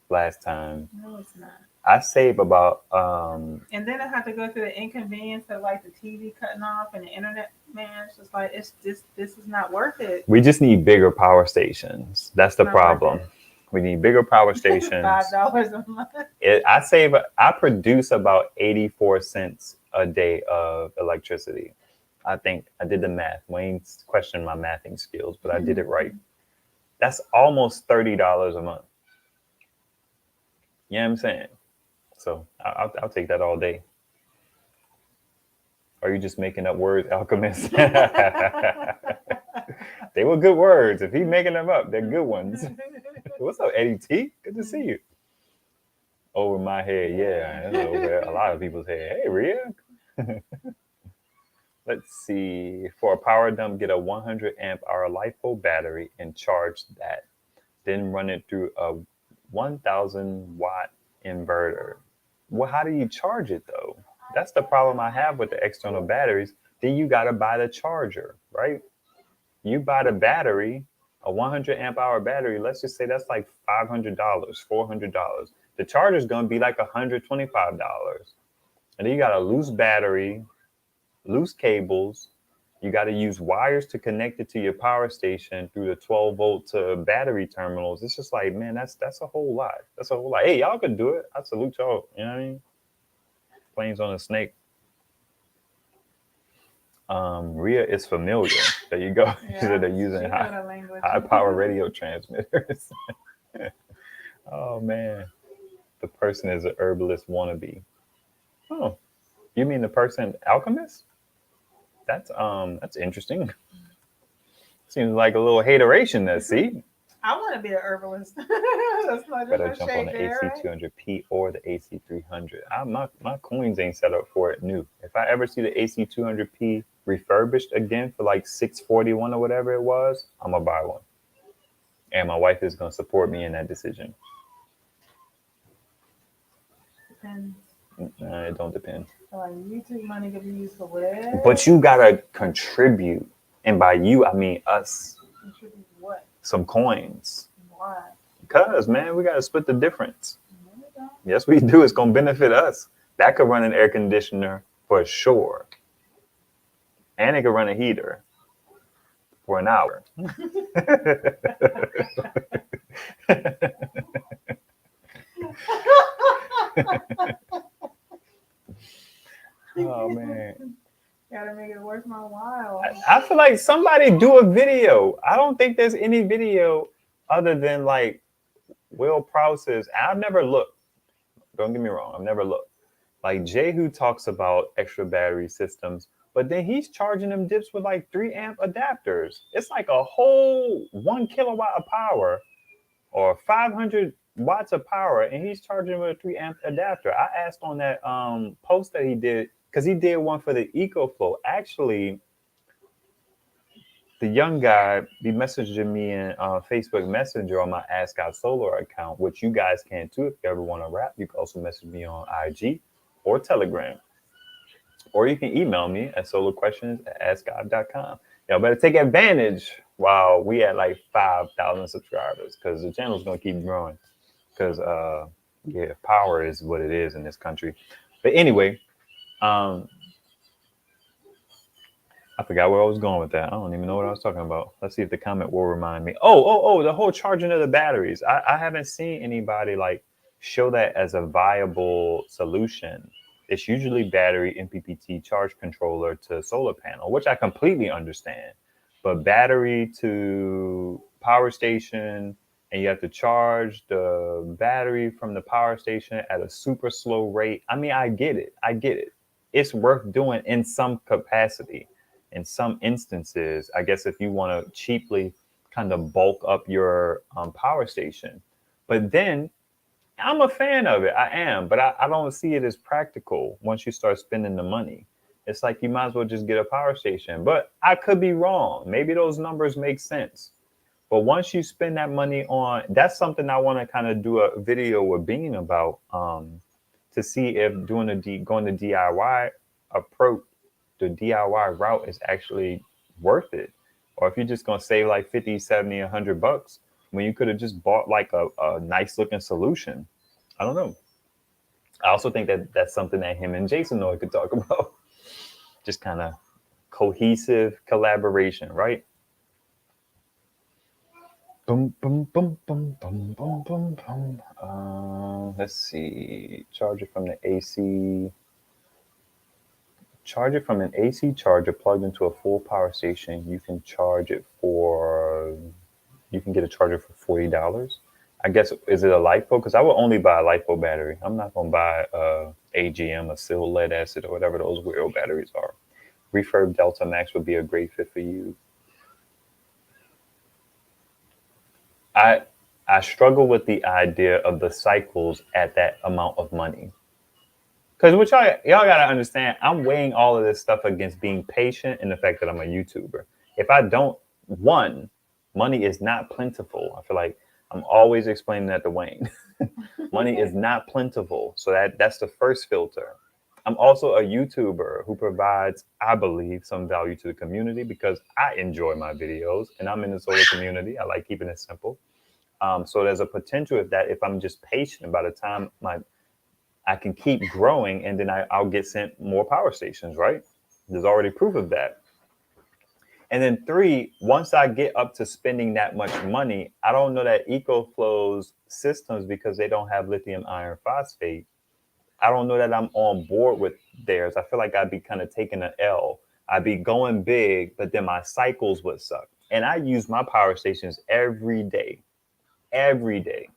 last time. No, it's not. I save about And then I have to go through the inconvenience of like the TV cutting off and the internet. Man, it's just like this is not worth it. we just need bigger power stations. That's the Not worth problem. it. We need bigger power stations. $5 a month. I produce about 84 cents a day of electricity. I think I did the math. Wayne's questioned my mathing skills, but I did it right. That's almost $30 a month. You know what I'm saying? So I'll take that all day. Are you just making up words, Alchemist? They were good words. If he's making them up, they're good ones. What's up, Eddie T? Good to see you. Over my head, yeah. That's over a lot of people's head. Hey, Rhea. Let's see. For a power dump, get a 100 amp hour LiPo battery and charge that. Then run it through a 1,000 watt inverter. Well, how do you charge it though? That's the problem I have with the external batteries. Then you got to buy the charger, right? You buy the battery, a 100 amp hour battery. Let's just say that's like $500, $400. The charger is going to be like $125. And then you got a loose battery, loose cables. You got to use wires to connect it to your power station through the 12-volt to battery terminals. It's just like, man, that's a whole lot. That's a whole lot. Hey, y'all can do it. I salute y'all. You know what I mean? Planes on a snake. Rhea is familiar. There you go. Yeah, They're using high power radio transmitters. Oh man, the person is an herbalist wannabe. Oh, you mean the person alchemist? That's interesting. Seems like a little hateration there. See, I want to be an herbalist. That's not better just jump on the AC200P or the AC300. My coins ain't set up for it new. If I ever see the AC200P refurbished again for like 641 or whatever it was, I'm gonna buy one. And my wife is gonna support me in that decision. Depends. It don't depend. So like YouTube money could be used for whatever. But you gotta contribute, and by you I mean us. Contribute what? Some coins. Why? Because man, we gotta split the difference. No, we don't. Yes, we do. It's gonna benefit us. That could run an air conditioner for sure, and it could run a heater for an hour. Oh man. Gotta make it worth my while. I feel like somebody do a video. I don't think there's any video other than like Will Prouse's. I've never looked. Don't get me wrong. I've never looked. Like Jehu talks about extra battery systems, but then he's charging them dips with like 3 amp adapters. It's like a whole 1 kilowatt of power or 500 watts of power, and he's charging with a 3 amp adapter. I asked on that post that he did, because he did one for the EcoFlow. Actually, the young guy be messaging me in Facebook Messenger on my Ask Solar account, which you guys can too. If you ever want to rap, you can also message me on IG or Telegram. Or you can email me at solarquestions@askive.com. Y'all better take advantage while we at like 5,000 subscribers, because the channel's going to keep growing. Because, yeah, power is what it is in this country. But anyway, I forgot where I was going with that. I don't even know what I was talking about. Let's see if the comment will remind me. Oh, the whole charging of the batteries. I haven't seen anybody like show that as a viable solution. It's usually battery MPPT charge controller to solar panel, which I completely understand. But battery to power station and you have to charge the battery from the power station at a super slow rate. I mean, I get it. I get it. It's worth doing in some capacity. In some instances, I guess if you want to cheaply kind of bulk up your power station. But then I'm a fan of it. I am, but I don't see it as practical once you start spending the money. It's like you might as well just get a power station. But I could be wrong. Maybe those numbers make sense. But once you spend that money on, that's something I want to kind of do a video with Bean about, to see if doing going the DIY approach, the DIY route is actually worth it. Or if you're just going to save like 50, 70, $100 when you could have just bought like a nice looking solution. I don't know. I also think that that's something that him and Jason Noy could talk about. Just kind of cohesive collaboration, right? Boom, boom, boom, boom, boom, boom, boom, boom. Let's see. Charge it from the AC. Charge it from an AC charger plugged into a full power station. You can charge it for. You can get a charger for $40. I guess, is it a LiPo? Because I would only buy a LiPo battery. I'm not gonna buy AGM, a silver lead acid, or whatever those weird batteries are. Refurb Delta Max would be a great fit for you. I struggle with the idea of the cycles at that amount of money. Because what y'all gotta understand, I'm weighing all of this stuff against being patient and the fact that I'm a YouTuber. If I don't, one, money is not plentiful. I feel like I'm always explaining that to Wayne. Money is not plentiful. So that's the first filter. I'm also a YouTuber who provides, I believe, some value to the community because I enjoy my videos and I'm in the solar community. I like keeping it simple. So there's a potential of that if I'm just patient, by the time I can keep growing, and then I'll get sent more power stations, right? There's already proof of that. And then three, once I get up to spending that much money, I don't know that EcoFlow's systems, because they don't have lithium iron phosphate, I don't know that I'm on board with theirs. I feel like I'd be kind of taking an L. I'd be going big, but then my cycles would suck. And I use my power stations every day. Every day.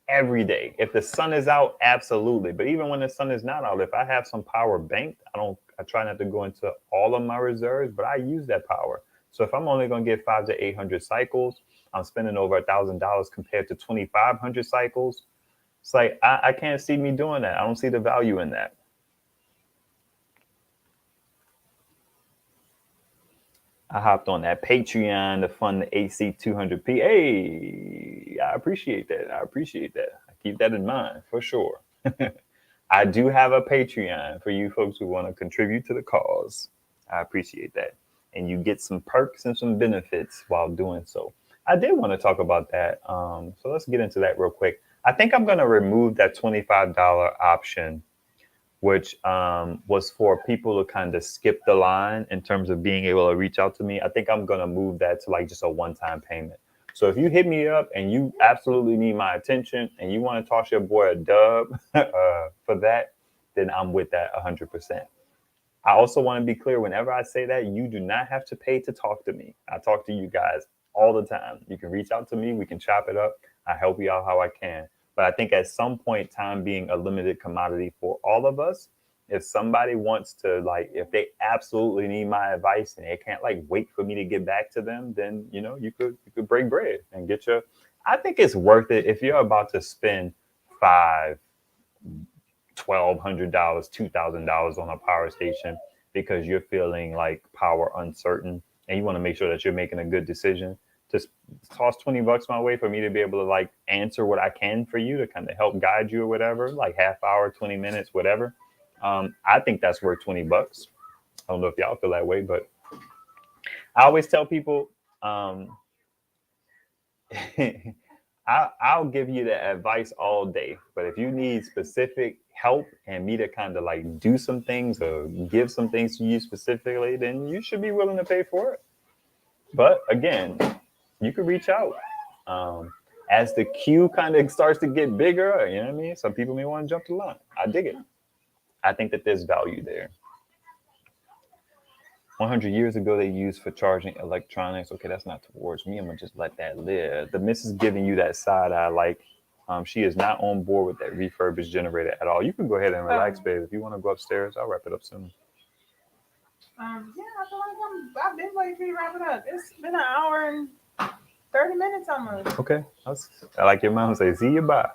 Every day. If the sun is out, absolutely. But even when the sun is not out, if I have some power banked, I try not to go into all of my reserves, but I use that power. So if I'm only going to get 500 to 800 cycles, I'm spending over $1,000 compared to 2,500 cycles. It's like, I can't see me doing that. I don't see the value in that. I hopped on that Patreon to fund the AC 200p. Hey, I appreciate that. I appreciate that. I keep that in mind for sure. I do have a Patreon for you folks who want to contribute to the cause. I appreciate that. And you get some perks and some benefits while doing so. I did want to talk about that. So let's get into that real quick. I think I'm going to remove that $25 option, which was for people to kind of skip the line in terms of being able to reach out to me. I think I'm going to move that to like just a one-time payment. So if you hit me up and you absolutely need my attention and you want to toss your boy a dub for that, then I'm with that 100%. I also want to be clear, whenever I say that, you do not have to pay to talk to me. I talk to you guys all the time. You can reach out to me. We can chop it up. I help you out how I can. But I think at some point, time being a limited commodity for all of us, if somebody wants to, like, if they absolutely need my advice and they can't like wait for me to get back to them, then, you know, you could break bread and get your, I think it's worth it if you're about to spend $500, $1,200, $2,000 on a power station because you're feeling like power uncertain and you want to make sure that you're making a good decision. Just toss $20 my way for me to be able to like answer what I can for you to kind of help guide you or whatever, like half hour, 20 minutes, whatever. I think that's worth $20. I don't know if y'all feel that way, but I always tell people, I'll give you the advice all day, but if you need specific help and me to kind of like do some things or give some things to you specifically, then you should be willing to pay for it. But again, you can reach out. As the queue kind of starts to get bigger, you know what I mean? Some people may want to jump the line. I dig it. I think that there's value there. 100 years ago, they used for charging electronics. Okay, that's not towards me. I'm gonna just let that live. The missus giving you that side eye, like she is not on board with that refurbished generator at all. You can go ahead and relax, babe. If you want to go upstairs, I'll wrap it up soon. Yeah, I feel like I've been waiting for you to wrap it up. It's been an hour and 30 minutes almost. Okay, I like your mom say, "See you, bye."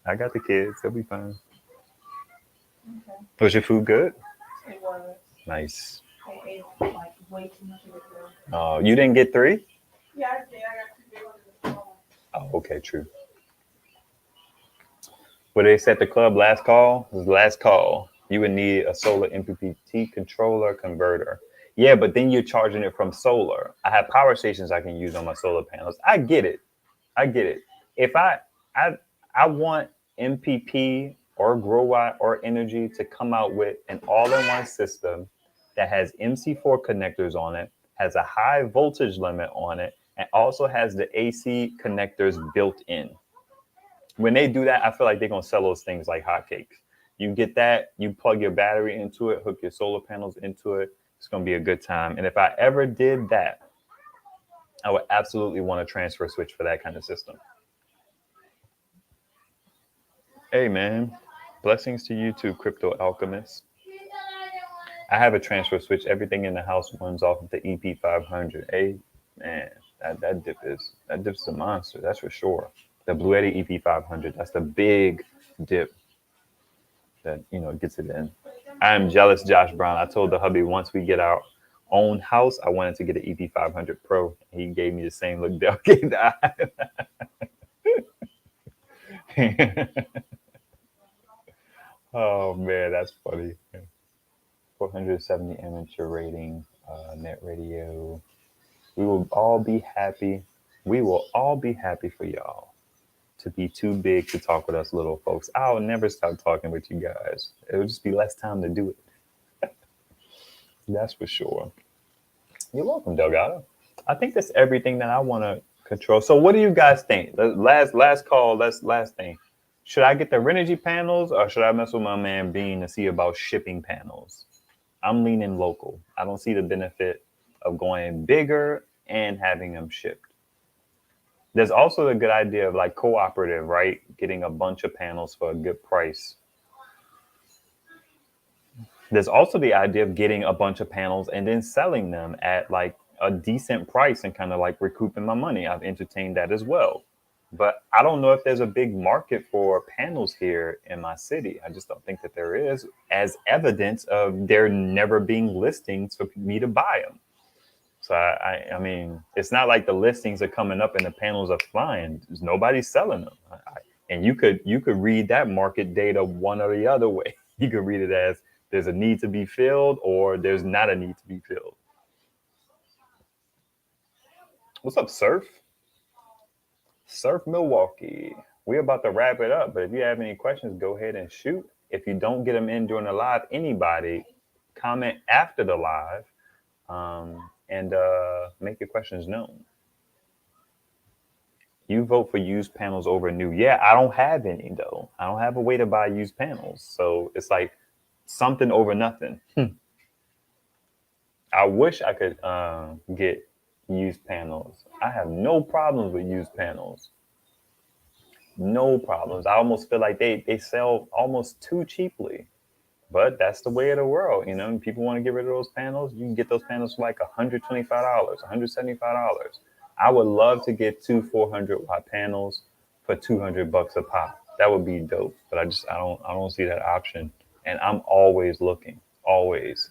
I got the kids; they'll be fine. Okay. Was your food good? It was. Nice. They ate like way too much of it. Oh, you didn't get 3? Yeah, I did. I got 2 big ones and a small one. Oh, okay, true. What they said the club last call was last call. You would need a solar MPPT controller converter. Yeah, but then you're charging it from solar. I have power stations I can use on my solar panels. I get it. I get it. If I I want MPP or GrowWatt or Energy to come out with an all-in-one system that has MC4 connectors on it, has a high voltage limit on it, and also has the AC connectors built in. When they do that, I feel like they're gonna sell those things like hotcakes. You get that, you plug your battery into it, hook your solar panels into it. It's gonna be a good time. And if I ever did that, I would absolutely want a transfer switch for that kind of system. Hey man, blessings to you too, Crypto Alchemist. I have a transfer switch. Everything in the house runs off of the EP500. Hey man, that dip's a monster. That's for sure. The Bluetti EP500. That's the big dip that gets it in. I am jealous, Josh Brown. I told the hubby once we get our own house, I wanted to get an EP500 Pro. He gave me the same look Dell gave the eye. Oh man, that's funny. 470 amateur rating, net radio. We will all be happy. We will all be happy for y'all to be too big to talk with us little folks. I'll never stop talking with you guys. It'll just be less time to do it. That's for sure. You're welcome, Delgado. I think that's everything that I want to control. So what do you guys think? The last call, last thing. Should I get the Renogy panels or should I mess with my man Bean to see about shipping panels? I'm leaning local. I don't see the benefit of going bigger and having them shipped. There's also a good idea of like cooperative, right? Getting a bunch of panels for a good price. There's also the idea of getting a bunch of panels and then selling them at like a decent price and kind of like recouping my money. I've entertained that as well. But I don't know if there's a big market for panels here in my city. I just don't think that there is, as evidence of there never being listings for me to buy them. So I mean, it's not like the listings are coming up and the panels are flying. There's nobody's selling them. And you could read that market data one or the other way. You could read it as there's a need to be filled or there's not a need to be filled. What's up, Surf? Surf Milwaukee. We're about to wrap it up, but if you have any questions, go ahead and shoot. If you don't get them in during the live, anybody comment after the live and make your questions known. You vote for used panels over new. Yeah, I don't have any though. I don't have a way to buy used panels. So it's like something over nothing. I wish I could get used panels. I have no problems with used panels. No problems. I almost feel like they sell almost too cheaply. But that's the way of the world, you know. People want to get rid of those panels. You can get those panels for like $125, $175. I would love to get 2 400-watt panels for $200 a pop. That would be dope. But I don't see that option. And I'm always looking, always.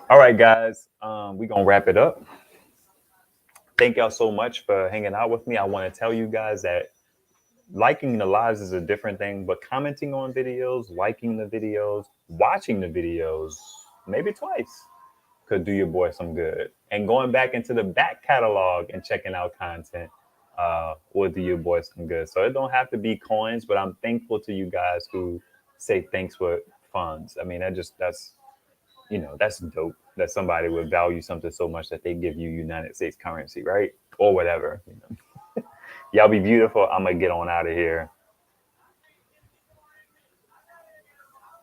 All right, guys, we're gonna wrap it up. Thank y'all so much for hanging out with me. I want to tell you guys that liking the lives is a different thing, but commenting on videos, liking the videos, watching the videos, maybe twice, could do your boy some good. And going back into the back catalog and checking out content will do your boy some good. So it don't have to be coins, but I'm thankful to you guys who say thanks for funds. I mean, that's dope that somebody would value something so much that they give you United States currency, right? Or whatever. Y'all be beautiful. I'm gonna get on out of here.